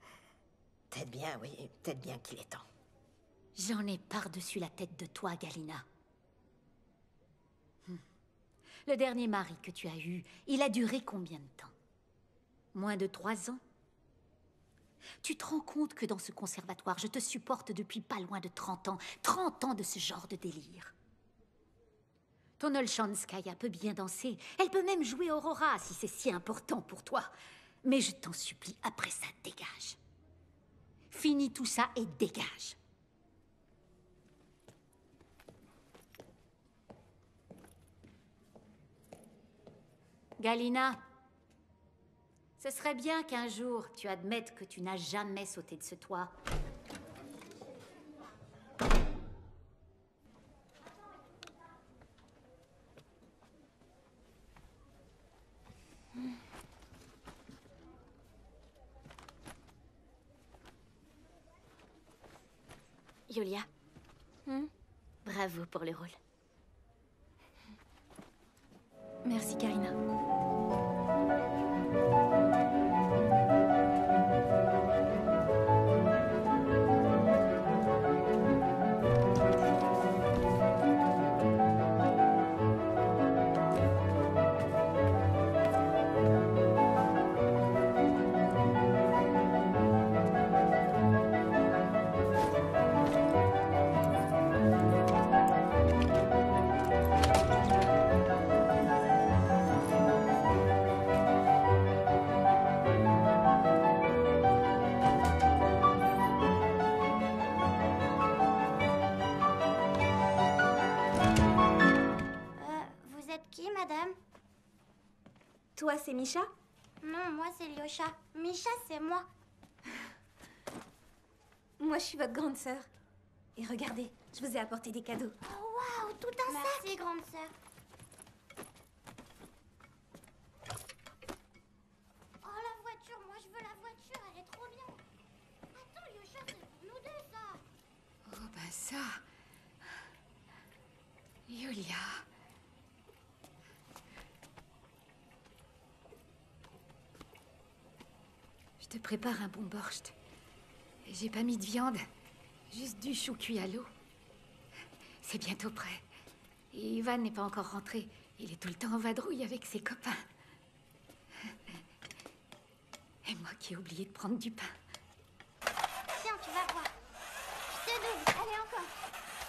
Peut-être bien, oui. Peut-être bien qu'il est temps. J'en ai par-dessus la tête de toi, Galina. Le dernier mari que tu as eu, il a duré combien de temps? Moins de 3 ans? Tu te rends compte que dans ce conservatoire, je te supporte depuis pas loin de 30 ans. 30 ans de ce genre de délire. Ton Olchanskaya peut bien danser. Elle peut même jouer Aurora si c'est si important pour toi. Mais je t'en supplie, après ça, dégage. Finis tout ça et dégage. Galina, ce serait bien qu'un jour tu admettes que tu n'as jamais sauté de ce toit. Yulia. Bravo pour le rôle. Merci, Karina. Vous êtes qui, madame? Toi, c'est Misha? Non, moi, c'est Lyosha. Misha, c'est moi. Moi, je suis votre grande sœur. Et regardez, je vous ai apporté des cadeaux. Oh, waouh, tout un sac. Merci, grande sœur. Oh, la voiture, moi, je veux la voiture, elle est trop bien. Attends, Lyosha, c'est pour nous deux, ça. Oh, ben ça... Yulia... Je te prépare un bon borscht. J'ai pas mis de viande, juste du chou cuit à l'eau. C'est bientôt prêt. Et Ivan n'est pas encore rentré. Il est tout le temps en vadrouille avec ses copains. Et moi qui ai oublié de prendre du pain. Tiens, tu vas voir. Je te double. Allez, encore.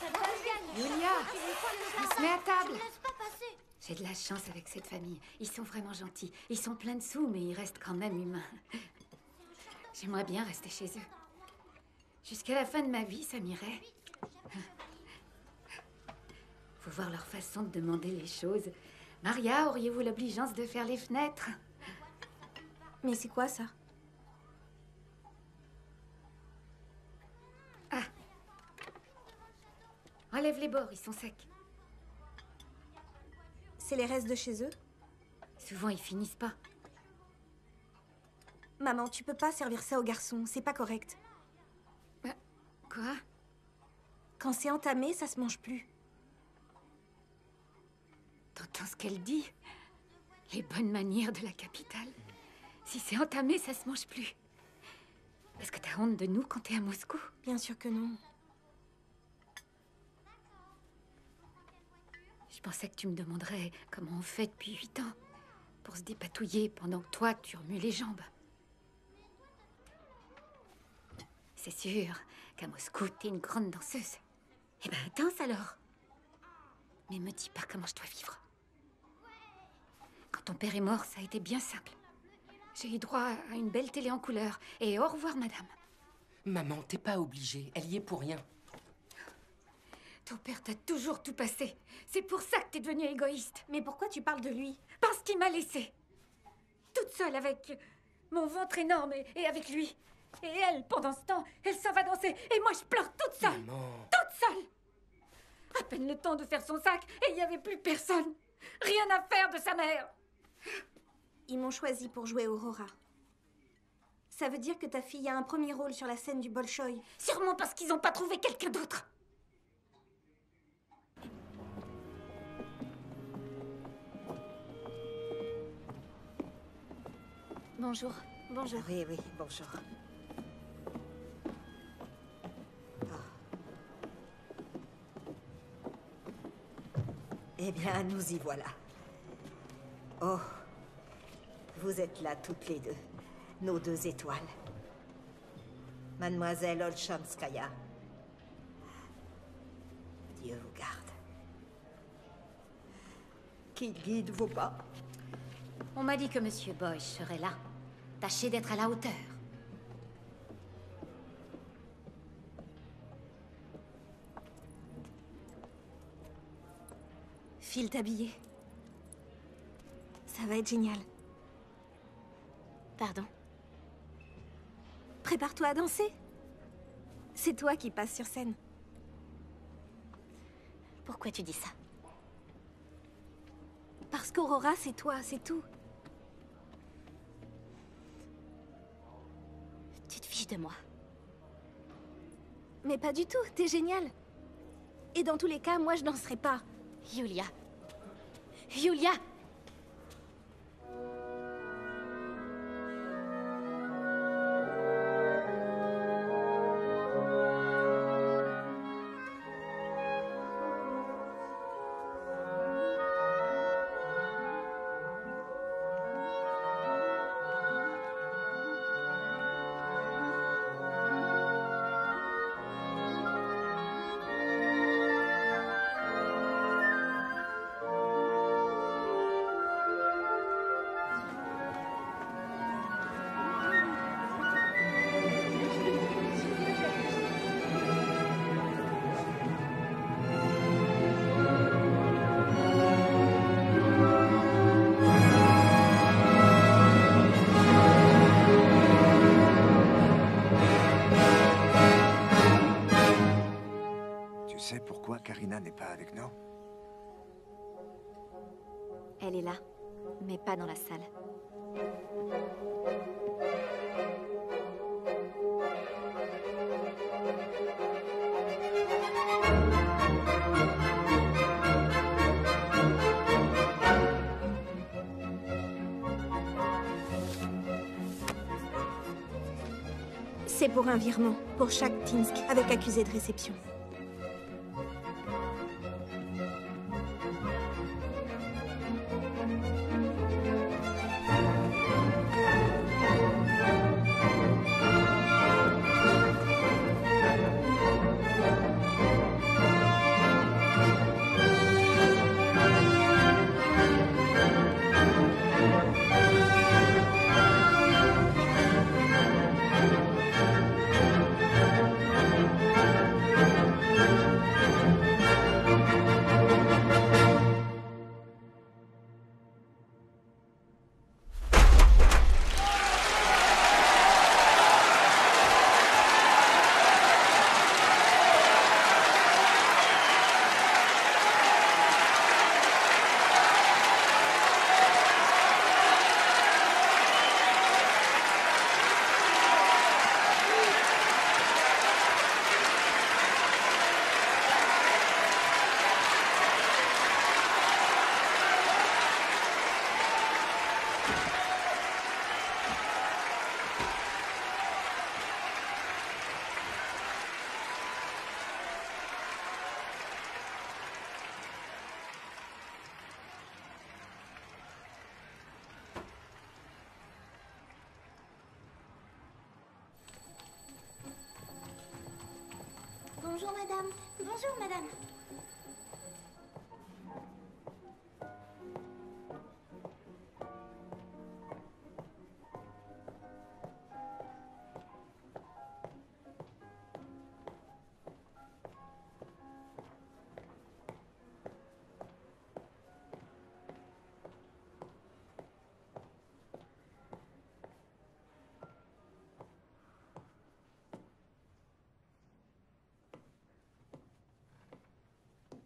Ça doit gagner. Yulia, on se met à table. Tu me laisses pas passer. J'ai de la chance avec cette famille. Ils sont vraiment gentils. Ils sont pleins de sous, mais ils restent quand même humains. J'aimerais bien rester chez eux. Jusqu'à la fin de ma vie, ça m'irait. Faut voir leur façon de demander les choses. Maria, auriez-vous l'obligeance de faire les fenêtres? Mais c'est quoi, ça? Ah. Enlève les bords, ils sont secs. C'est les restes de chez eux? Souvent, ils finissent pas. Maman, tu peux pas servir ça aux garçons, c'est pas correct. Quoi? Quand c'est entamé, ça se mange plus. T'entends ce qu'elle dit? Les bonnes manières de la capitale. Si c'est entamé, ça se mange plus. Est-ce que t'as honte de nous quand t'es à Moscou? Bien sûr que non. Je pensais que tu me demanderais comment on fait depuis 8 ans pour se dépatouiller pendant que toi, tu remues les jambes. C'est sûr qu'à Moscou, t'es une grande danseuse. Eh ben, danse alors. Mais me dis pas comment je dois vivre. Quand ton père est mort, ça a été bien simple. J'ai eu droit à une belle télé en couleur. Et au revoir, madame. Maman, t'es pas obligée. Elle y est pour rien. Ton père t'a toujours tout passé. C'est pour ça que t'es devenue égoïste. Mais pourquoi tu parles de lui? Parce qu'il m'a laissée. Toute seule avec mon ventre énorme et avec lui. Et elle, pendant ce temps, elle s'en va danser. Et moi, je pleure toute seule. Maman. Toute seule. À peine le temps de faire son sac et il n'y avait plus personne. Rien à faire de sa mère. Ils m'ont choisi pour jouer Aurora. Ça veut dire que ta fille a un premier rôle sur la scène du Bolchoï. Sûrement parce qu'ils n'ont pas trouvé quelqu'un d'autre. Bonjour. Bonjour. Oui, oui, bonjour. Eh bien, nous y voilà. Oh, vous êtes là toutes les deux, nos deux étoiles. Mademoiselle qui guide vos pas. On m'a dit que Monsieur Boyce serait là. Tâchez d'être à la hauteur. File t'habiller. Ça va être génial. Pardon. Prépare-toi à danser. C'est toi qui passes sur scène. Pourquoi tu dis ça? Parce qu'Aurora, c'est toi, c'est tout. Tu te fiches de moi. Mais pas du tout, t'es génial. Et dans tous les cas, moi je danserai pas. Yulia. Yulia! Tu sais pourquoi Karina n'est pas avec nous? Elle est là, mais pas dans la salle. C'est pour un virement, pour chaque Tinsk, avec accusé de réception. Bonjour madame. Bonjour madame.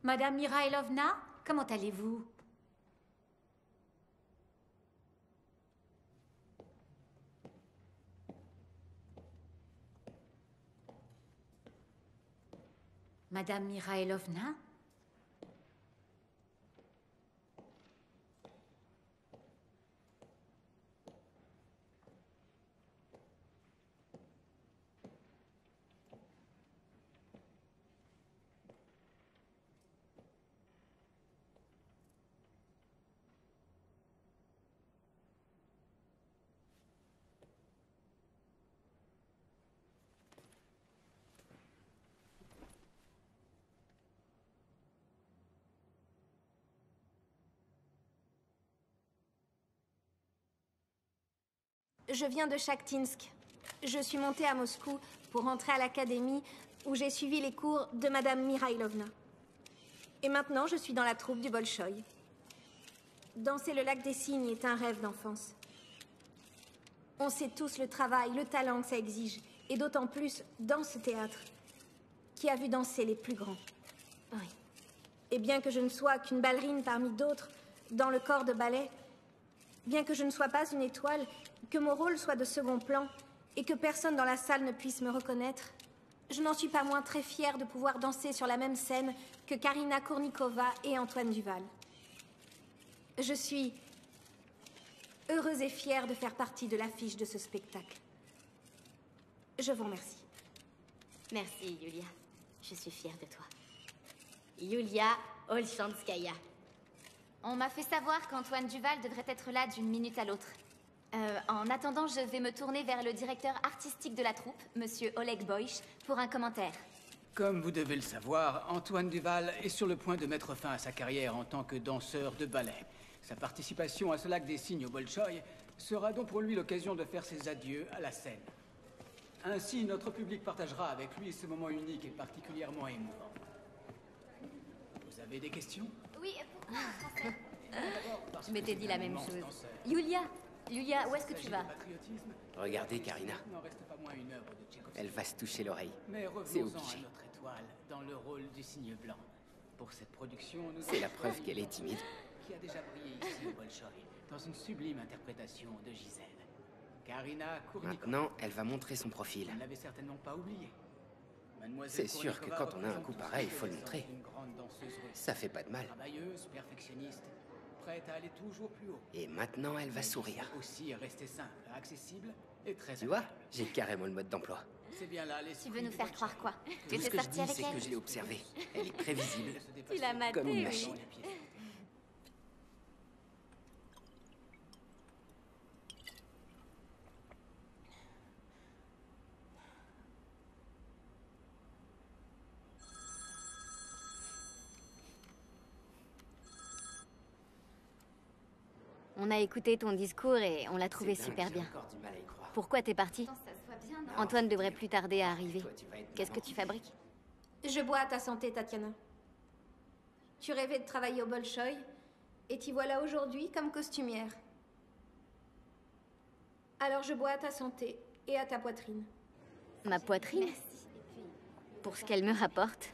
Madame Mirailovna, comment allez-vous? Madame Mirailovna? « 」 « 」 « 」 « 」 « 」 « 」 « 」 « 」 « 」 « 」 « 」 « 」 « 」 « 」 « 」 « 」 « 」 « 」 « 」 « 」 « 」 « 」 « 」 « 」 « 」 « 」 « 」 « 」 « 」 « 」 « Je viens de Shakhtinsk. Je suis montée à Moscou pour rentrer à l'académie où j'ai suivi les cours de Madame Mirailovna. Et maintenant, je suis dans la troupe du Bolchoï. Danser le lac des Cygnes est un rêve d'enfance. On sait tous le travail, le talent que ça exige. Et d'autant plus dans ce théâtre, qui a vu danser les plus grands. Oui. Et bien que je ne sois qu'une ballerine parmi d'autres dans le corps de ballet, bien que je ne sois pas une étoile, que mon rôle soit de second plan et que personne dans la salle ne puisse me reconnaître, je n'en suis pas moins très fière de pouvoir danser sur la même scène que Karina Kournikova et Antoine Duval. Je suis heureuse et fière de faire partie de l'affiche de ce spectacle. Je vous remercie. Merci, Yulia. Je suis fière de toi. Yulia Olchanskaya. On m'a fait savoir qu'Antoine Duval devrait être là d'une minute à l'autre. En attendant, je vais me tourner vers le directeur artistique de la troupe, Monsieur Oleg Boïch, pour un commentaire. Comme vous devez le savoir, Antoine Duval est sur le point de mettre fin à sa carrière en tant que danseur de ballet. Sa participation à ce lac des Cygnes au Bolchoï sera donc pour lui l'occasion de faire ses adieux à la scène. Ainsi, notre public partagera avec lui ce moment unique et particulièrement émouvant. Vous avez des questions? Oui, pourquoi en français? Je m'étais dit la même chose. Yulia, où est-ce que tu vas? Regardez, Karina. Elle va se toucher l'oreille. Mais c'est revenons-en obligé. à notre étoile dans le rôle du cygne blanc. Pour cette production, nous C'est la preuve qu'elle est timide. qui a déjà brillé ici au Bolchoï, dans une sublime interprétation de Gisèle. Karina Kournikova. Maintenant, elle va montrer son profil. Vous ne l'avez certainement pas oublié. C'est sûr que quand on a un coup pareil, il faut le montrer. Ça fait pas de mal. Travailleuse, perfectionniste, prête à aller toujours plus haut. Et maintenant, elle va sourire. Aussi rester simple, accessible et très Tu vois, agréable. j'ai carrément le mode d'emploi. C'est bien là Tu veux nous faire croire quoi? Tu Tout ce étais que je sorti dis, avec c'est elle? que je l'ai observée. Elle est prévisible, Tu l'as maté, comme une oui. machine. On a écouté ton discours et on l'a trouvé C'est dingue, super j'ai bien. encore du mal à y croire. Pourquoi t'es parti? Ça soit bien, non? Antoine devrait plus tarder à arriver. Toi, tu vas être Qu'est-ce que tu fabriques? Je bois à ta santé, Tatiana. Tu rêvais de travailler au Bolchoï, et t'y voilà aujourd'hui comme costumière. Alors je bois à ta santé et à ta poitrine. Ma poitrine? Pour ce qu'elle me rapporte.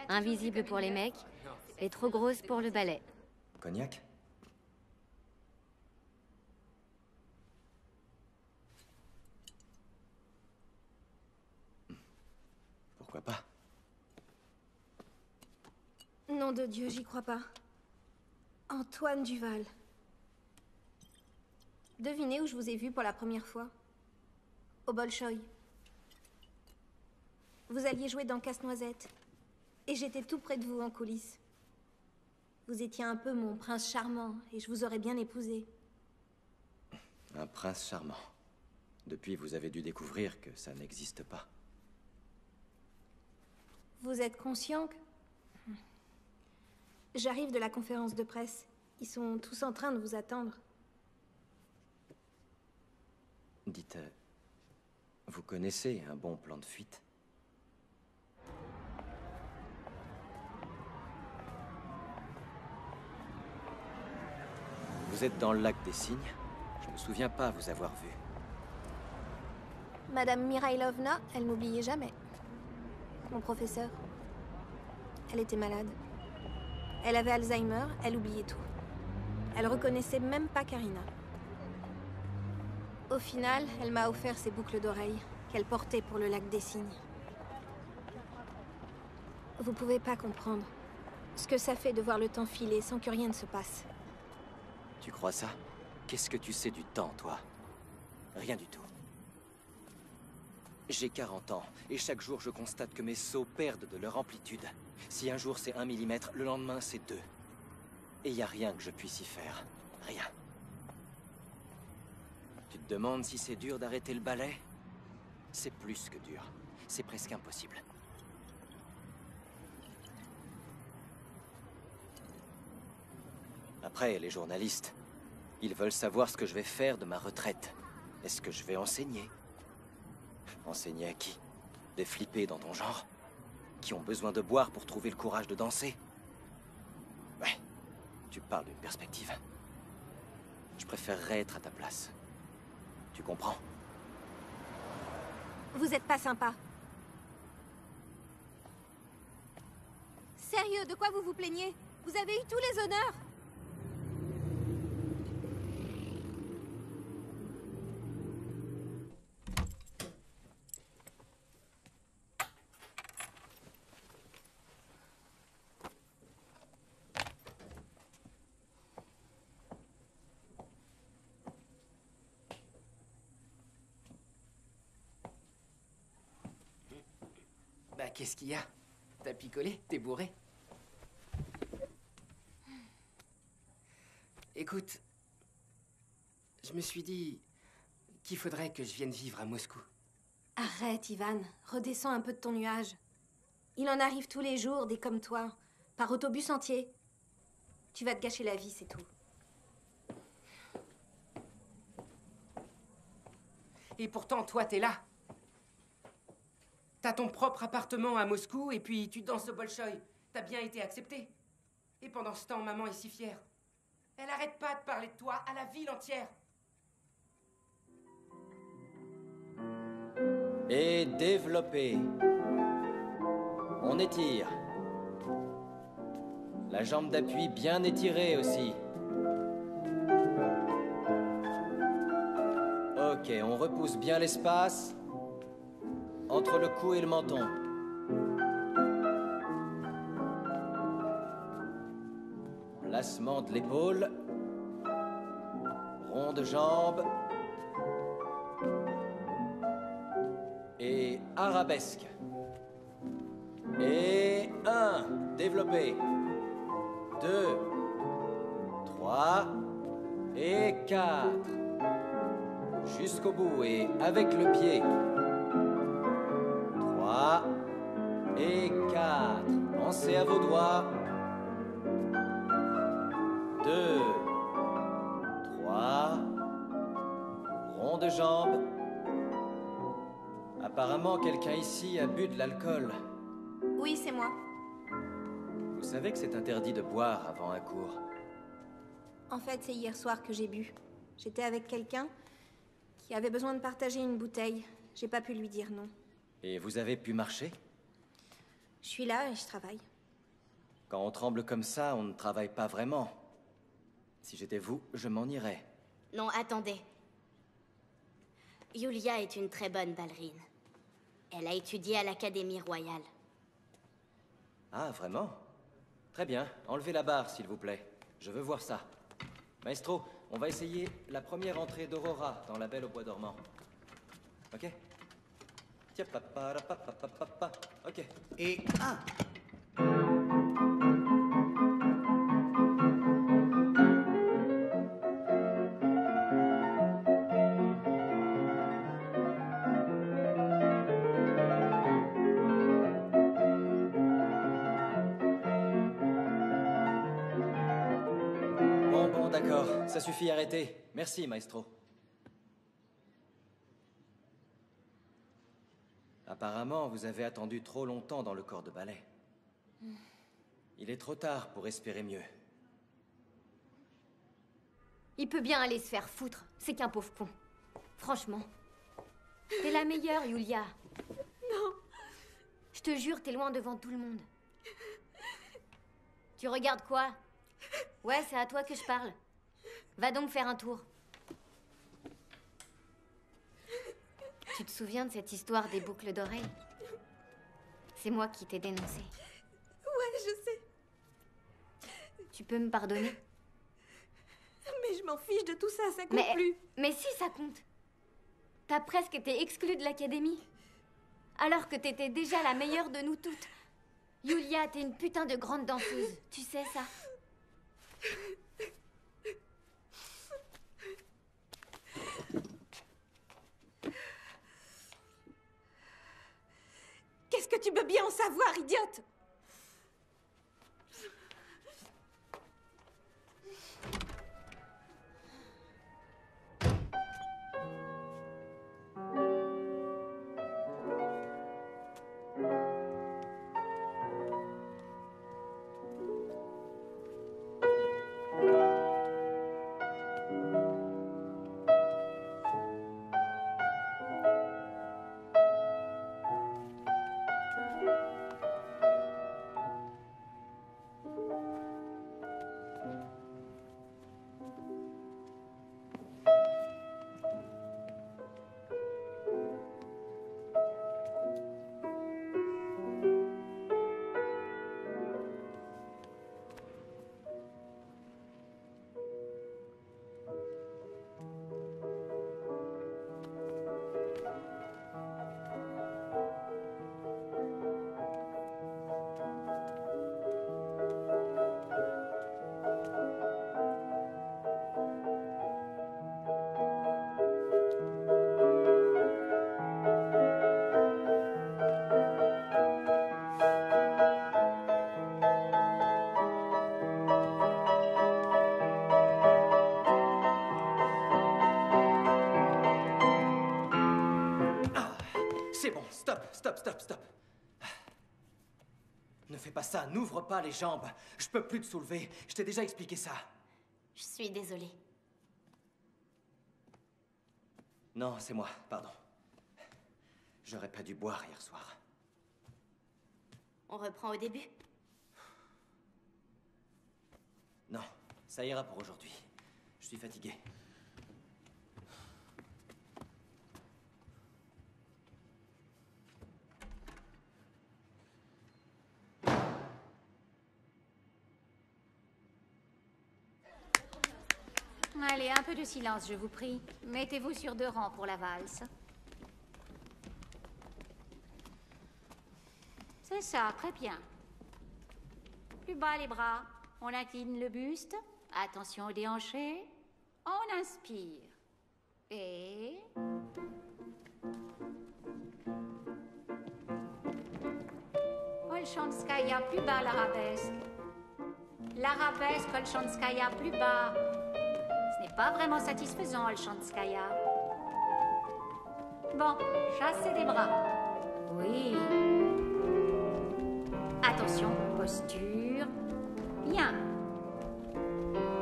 Invisible pour les mecs et trop grosse pour le ballet. Cognac? Pourquoi pas? Nom de Dieu, j'y crois pas. Antoine Duval. Devinez où je vous ai vu pour la première fois? Au Bolchoï. Vous alliez jouer dans Casse-Noisette. Et j'étais tout près de vous en coulisses. Vous étiez un peu mon prince charmant, et je vous aurais bien épousé. Un prince charmant. Depuis, vous avez dû découvrir que ça n'existe pas. Vous êtes conscient que... J'arrive de la conférence de presse. Ils sont tous en train de vous attendre. Dites, vous connaissez un bon plan de fuite? Vous êtes dans le lac des Cygnes. Je me souviens pas vous avoir vu. Madame Mirailovna, elle m'oubliait jamais. Mon professeur. Elle était malade. Elle avait Alzheimer, elle oubliait tout. Elle reconnaissait même pas Karina. Au final, elle m'a offert ces boucles d'oreilles qu'elle portait pour le lac des Cygnes. Vous pouvez pas comprendre ce que ça fait de voir le temps filer sans que rien ne se passe. Tu crois ça? Qu'est-ce que tu sais du temps, toi? Rien du tout. J'ai 40 ans, et chaque jour je constate que mes sauts perdent de leur amplitude. Si un jour c'est 1 millimètre, le lendemain c'est 2. Et y a rien que je puisse y faire. Rien. Tu te demandes si c'est dur d'arrêter le ballet? C'est plus que dur. C'est presque impossible. Après, les journalistes, ils veulent savoir ce que je vais faire de ma retraite. Est-ce que je vais enseigner? Enseigner à qui? Des flippés dans ton genre? Qui ont besoin de boire pour trouver le courage de danser? Ouais, tu parles d'une perspective. Je préférerais être à ta place. Tu comprends? Vous êtes pas sympa. Sérieux, de quoi vous vous plaignez? Vous avez eu tous les honneurs. Bah, qu'est-ce qu'il y a? T'as picolé? T'es bourré? Écoute, je me suis dit qu'il faudrait que je vienne vivre à Moscou. Arrête, Ivan. Redescends un peu de ton nuage. Il en arrive tous les jours, des comme toi. Par autobus entier. Tu vas te gâcher la vie, c'est tout. Et pourtant, toi, t'es là. T'as ton propre appartement à Moscou et puis tu danses au Bolchoï. T'as bien été accepté. Et pendant ce temps, maman est si fière. Elle arrête pas de parler de toi à la ville entière. Et développer. On étire. La jambe d'appui bien étirée aussi. Ok, on repousse bien l'espace entre le cou et le menton. Placement de l'épaule. Rond de jambe. Et arabesque. Et 1, développé. 2, 3 et 4. Jusqu'au bout et avec le pied. 3 et 4. Pensez à vos doigts. 2, 3. Rond de jambe. Apparemment, quelqu'un ici a bu de l'alcool. Oui, c'est moi. Vous savez que c'est interdit de boire avant un cours. En fait, c'est hier soir que j'ai bu. J'étais avec quelqu'un qui avait besoin de partager une bouteille. J'ai pas pu lui dire non. Et vous avez pu marcher? Je suis là et je travaille. Quand on tremble comme ça, on ne travaille pas vraiment. Si j'étais vous, je m'en irais. Non, attendez. Yulia est une très bonne ballerine. Elle a étudié à l'Académie royale. Ah, vraiment? Très bien. Enlevez la barre, s'il vous plaît. Je veux voir ça. Maestro, on va essayer la première entrée d'Aurora dans La Belle au Bois dormant. Ok? Tiens, papa, papa, papa, papa. Ok. Et 1. Bon, d'accord. Ça suffit, arrêtez. Merci, maestro. Apparemment, vous avez attendu trop longtemps dans le corps de ballet. Il est trop tard pour espérer mieux. Il peut bien aller se faire foutre. C'est qu'un pauvre con. Franchement. T'es la meilleure, Yulia. Non. Je te jure, t'es loin devant tout le monde. Tu regardes quoi? Ouais, c'est à toi que je parle. Va donc faire un tour. Tu te souviens de cette histoire des boucles d'oreilles? C'est moi qui t'ai dénoncé. Ouais, je sais. Tu peux me pardonner? Mais je m'en fiche de tout ça, ça compte plus. Mais si, ça compte. T'as presque été exclue de l'académie. Alors que t'étais déjà la meilleure de nous toutes. Yulia, t'es une putain de grande danseuse. Tu sais ça? Qu'est-ce que tu peux bien en savoir, idiote? c'est bon. Stop. Ne fais pas ça, n'ouvre pas les jambes. Je peux plus te soulever, je t'ai déjà expliqué ça. Je suis désolée. Non, c'est moi, pardon. J'aurais pas dû boire hier soir. On reprend au début? Non, ça ira pour aujourd'hui. Je suis fatigué. Allez, un peu de silence, je vous prie. Mettez-vous sur 2 rangs pour la valse. C'est ça, très bien. Plus bas les bras. On incline le buste. Attention au déhanché. On inspire. Et... Olchanskaya, plus bas l'arabesque. L'arabesque, Olchanskaya, plus bas. Ce n'est pas vraiment satisfaisant, Olchanskaya. Bon, chassez des bras. Oui. Attention, posture. Bien.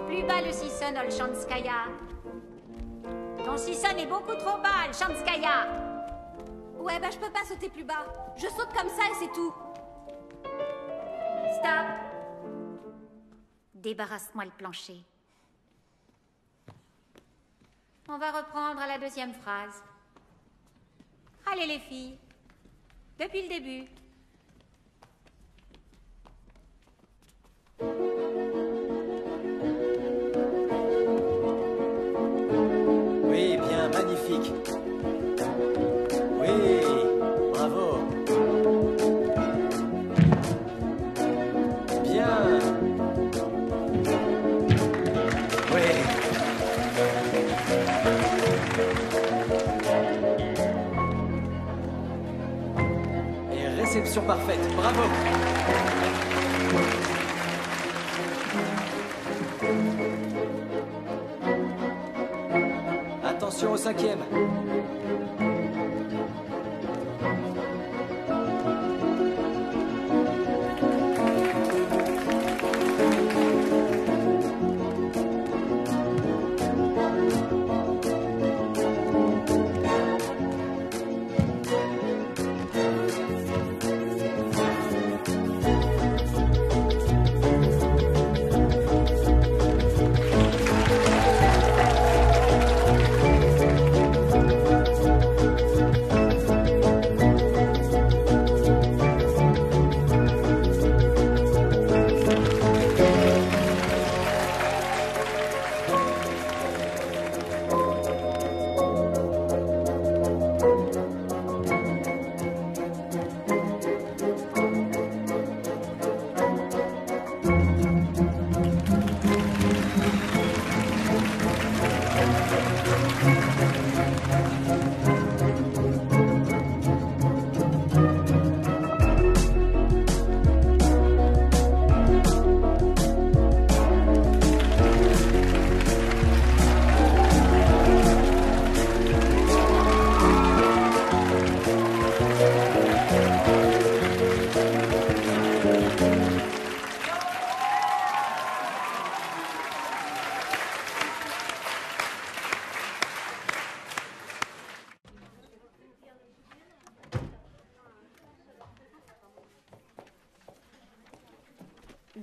Plus bas le sisson, Olchanskaya. Ton sisson est beaucoup trop bas, Olchanskaya. Ouais, bah je peux pas sauter plus bas. Je saute comme ça et c'est tout. Stop. Débarrasse-moi le plancher. On va reprendre à la 2e phrase. Allez les filles. Depuis le début. Oui, bien, magnifique. Oui, bravo. Bien. Oui. Et réception parfaite, bravo. Attention au 5e.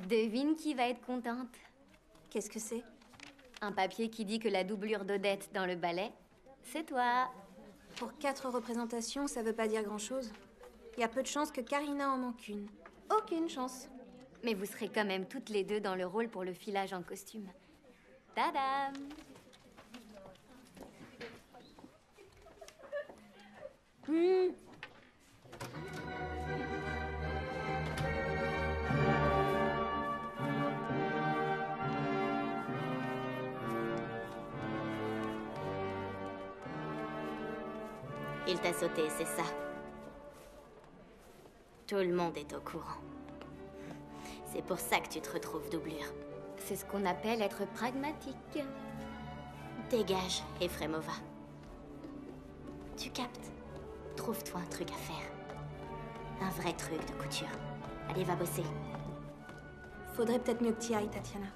Devine qui va être contente. Qu'est-ce que c'est? Un papier qui dit que la doublure d'Odette dans le ballet, c'est toi. Pour 4 représentations, ça veut pas dire grand-chose. Il y a peu de chances que Karina en manque une. Aucune chance. Mais vous serez quand même toutes les deux dans le rôle pour le filage en costume. Tadam! Il t'a sauté, c'est ça. Tout le monde est au courant. C'est pour ça que tu te retrouves doublure. C'est ce qu'on appelle être pragmatique. Dégage, Efremova. Tu captes? Trouve-toi un truc à faire. Un vrai truc de couture. Allez, va bosser. Faudrait peut-être mieux que t'y ailles, Tatiana.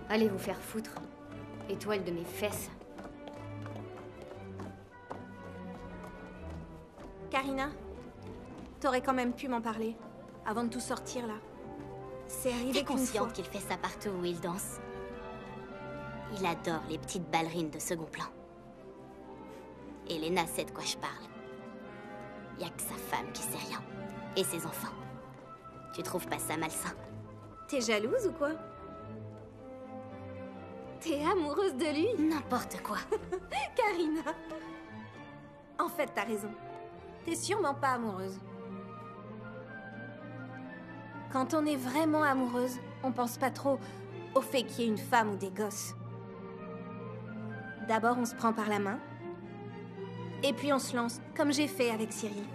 Allez vous faire foutre. Étoile de mes fesses. Karina, t'aurais quand même pu m'en parler, avant de tout sortir, là. C'est arrivé T'es qu'une fois... consciente qu'il fait ça partout où il danse? Il adore les petites ballerines de second plan. Elena sait de quoi je parle. Y a que sa femme qui sait rien. Et ses enfants. Tu trouves pas ça malsain? T'es jalouse ou quoi? T'es amoureuse de lui? N'importe quoi. Karina! En fait, t'as raison. T'es sûrement pas amoureuse. Quand on est vraiment amoureuse, on pense pas trop au fait qu'il y ait une femme ou des gosses. D'abord, on se prend par la main. Et puis on se lance, comme j'ai fait avec Cyril.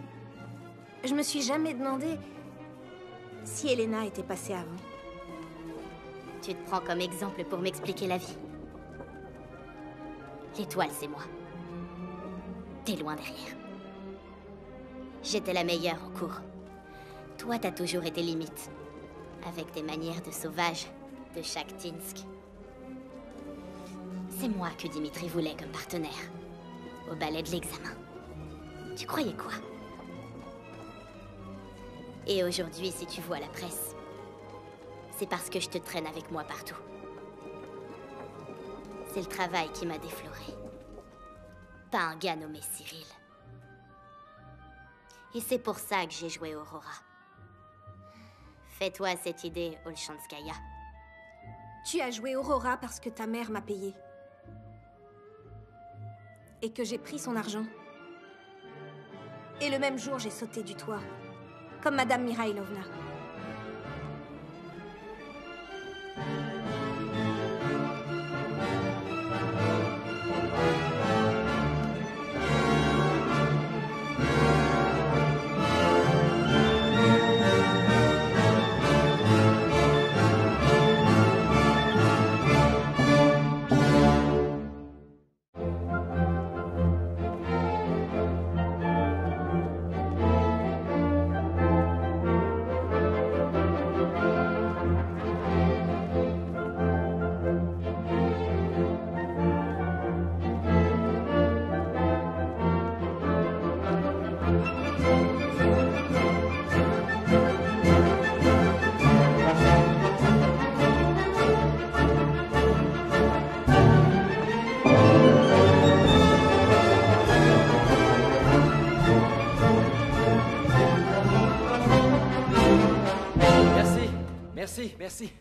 Je me suis jamais demandé si Elena était passée avant. Tu te prends comme exemple pour m'expliquer la vie. L'étoile, c'est moi. T'es loin derrière. J'étais la meilleure au cours. Toi, t'as toujours été limite. Avec tes manières de sauvage, de Shakhtinsk. C'est moi que Dimitri voulait comme partenaire. Au ballet de l'examen. Tu croyais quoi? Et aujourd'hui, si tu vois la presse, c'est parce que je te traîne avec moi partout. C'est le travail qui m'a défloré. Pas un gars nommé Cyril. Et c'est pour ça que j'ai joué Aurora. Fais-toi cette idée, Olchanskaya. Tu as joué Aurora parce que ta mère m'a payé. Et que j'ai pris son argent. Et le même jour, j'ai sauté du toit. Comme Madame Mikhailovna.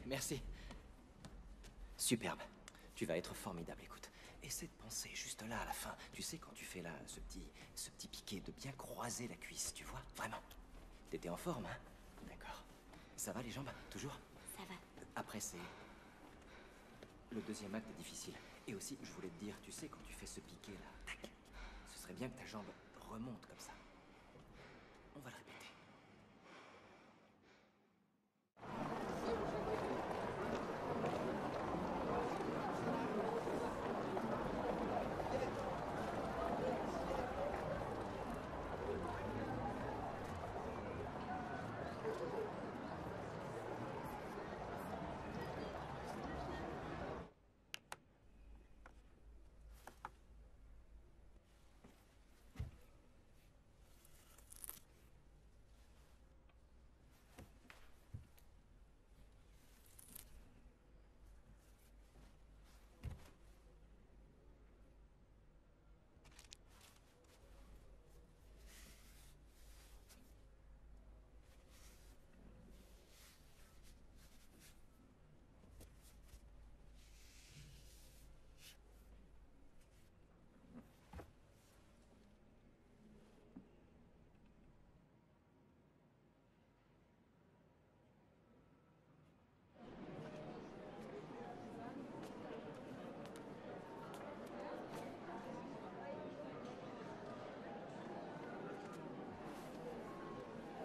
Merci. Superbe. Tu vas être formidable, écoute. Essaie de penser juste là, à la fin. Tu sais, quand tu fais là, ce petit piqué, de bien croiser la cuisse, tu vois? Vraiment. T'étais en forme, hein? D'accord. Ça va, les jambes? Toujours? Ça va. Après, c'est... Le deuxième acte est difficile. Et aussi, je voulais te dire, tu sais, quand tu fais ce piqué là, tac, ce serait bien que ta jambe remonte comme ça. On va le répéter.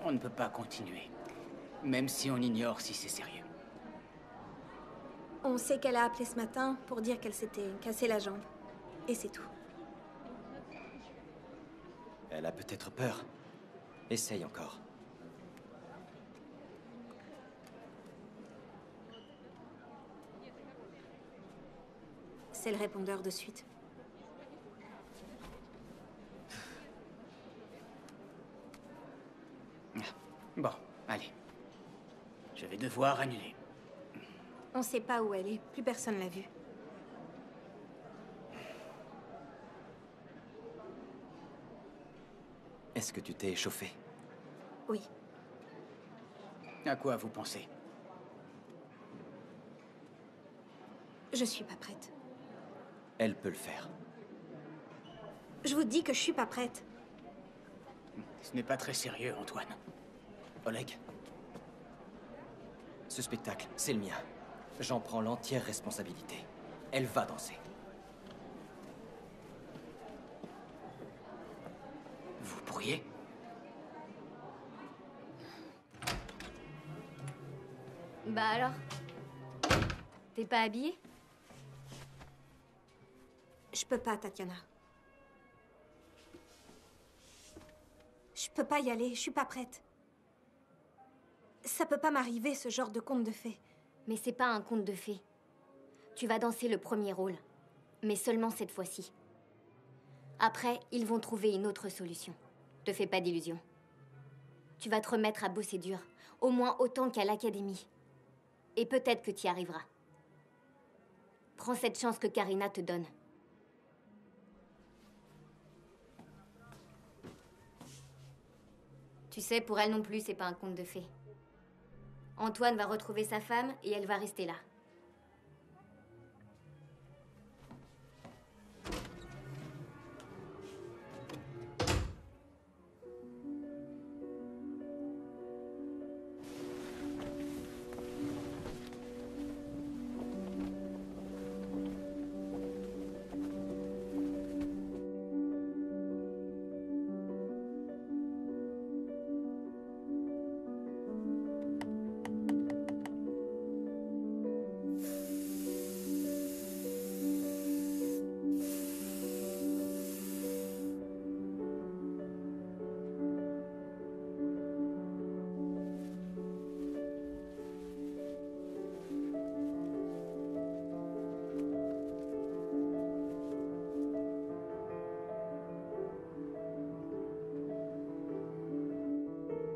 On ne peut pas continuer, même si on ignore si c'est sérieux. On sait qu'elle a appelé ce matin pour dire qu'elle s'était cassé la jambe. Et c'est tout. Elle a peut-être peur. Essaye encore. C'est le répondeur de suite. Bon, allez. Je vais devoir annuler. On sait pas où elle est. Plus personne l'a vue. Est-ce que tu t'es échauffé? Oui. À quoi vous pensez? Je suis pas prête. Elle peut le faire. Je vous dis que je suis pas prête. Ce n'est pas très sérieux, Antoine. Oleg, ce spectacle, c'est le mien. J'en prends l'entière responsabilité. Elle va danser. Vous pourriez? Bah alors? T'es pas habillée? Je peux pas, Tatiana. Je peux pas y aller, je suis pas prête. Ça peut pas m'arriver, ce genre de conte de fées. Mais c'est pas un conte de fées. Tu vas danser le premier rôle. Mais seulement cette fois-ci. Après, ils vont trouver une autre solution. Te fais pas d'illusions. Tu vas te remettre à bosser dur. Au moins autant qu'à l'académie. Et peut-être que tu y arriveras. Prends cette chance que Karina te donne. Tu sais, pour elle non plus, c'est pas un conte de fées. Antoine va retrouver sa femme et elle va rester là.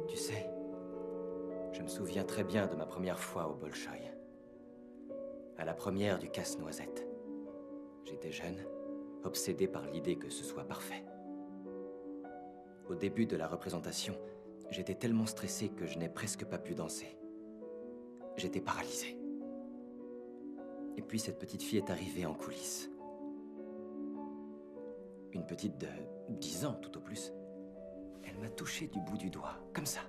Tu sais, je me souviens très bien de ma première fois au Bolchoï. À la première du casse-noisette. J'étais jeune, obsédé par l'idée que ce soit parfait. Au début de la représentation, j'étais tellement stressé que je n'ai presque pas pu danser. J'étais paralysé. Et puis cette petite fille est arrivée en coulisses. Une petite de 10 ans, tout au plus. Elle m'a touché du bout du doigt, comme ça.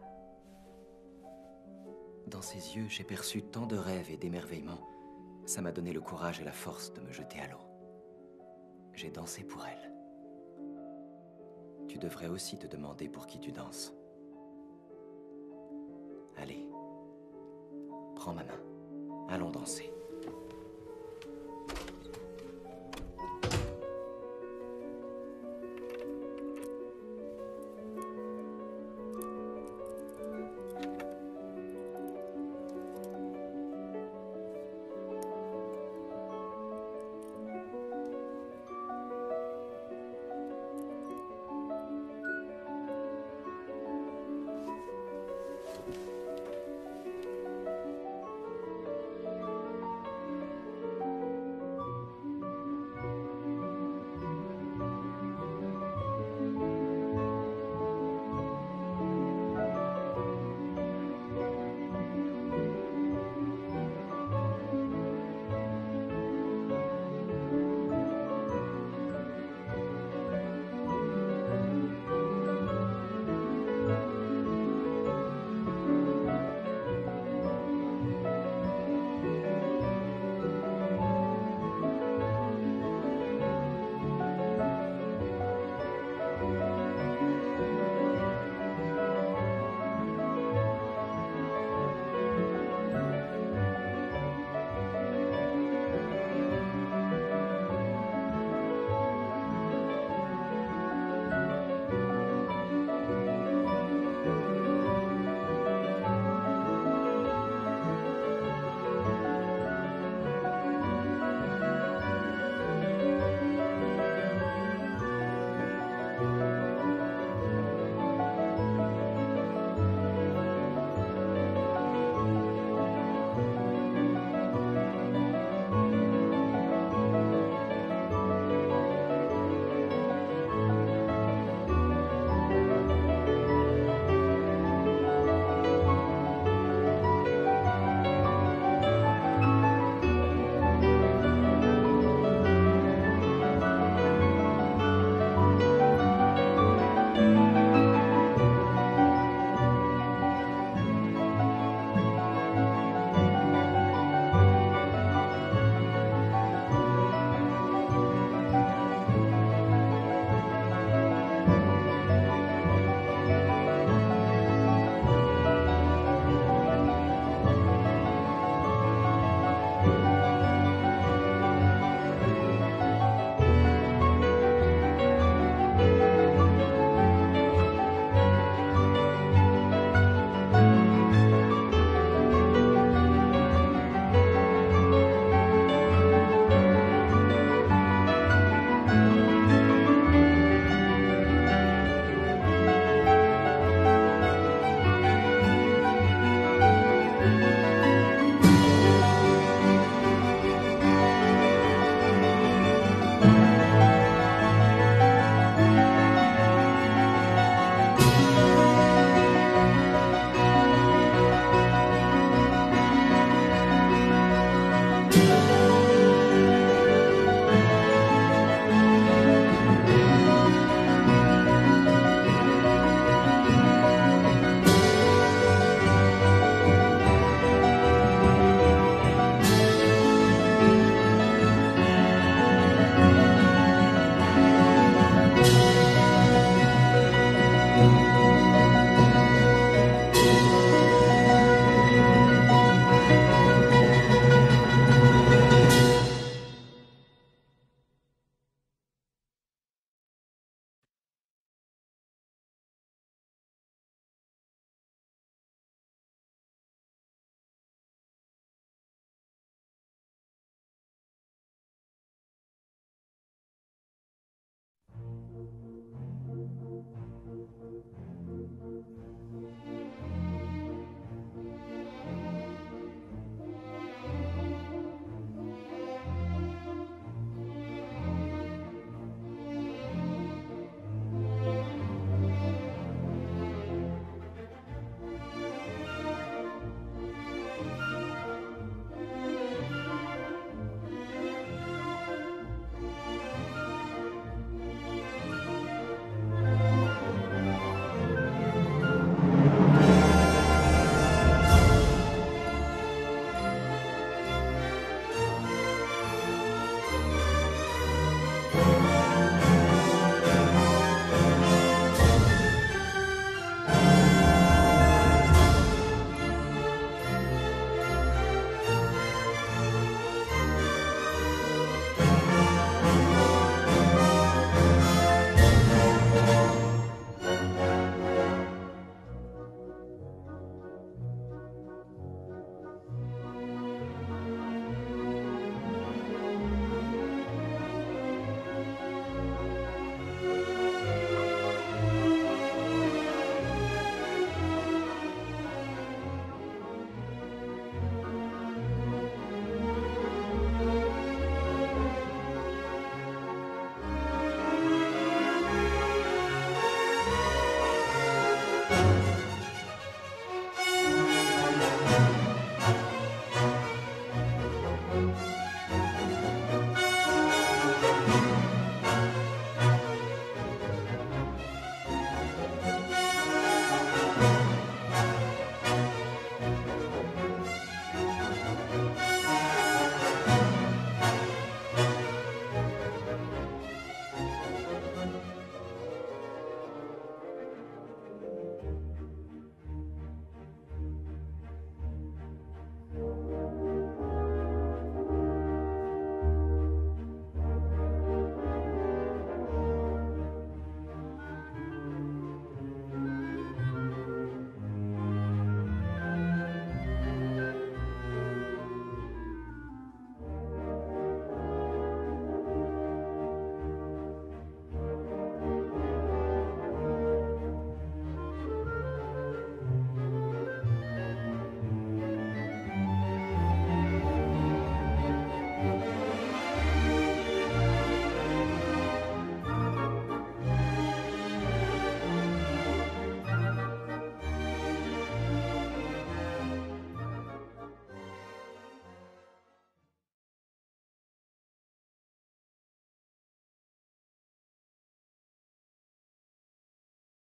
Dans ses yeux, j'ai perçu tant de rêves et d'émerveillement. Ça m'a donné le courage et la force de me jeter à l'eau. J'ai dansé pour elle. Tu devrais aussi te demander pour qui tu danses. Allez, prends ma main. Allons danser.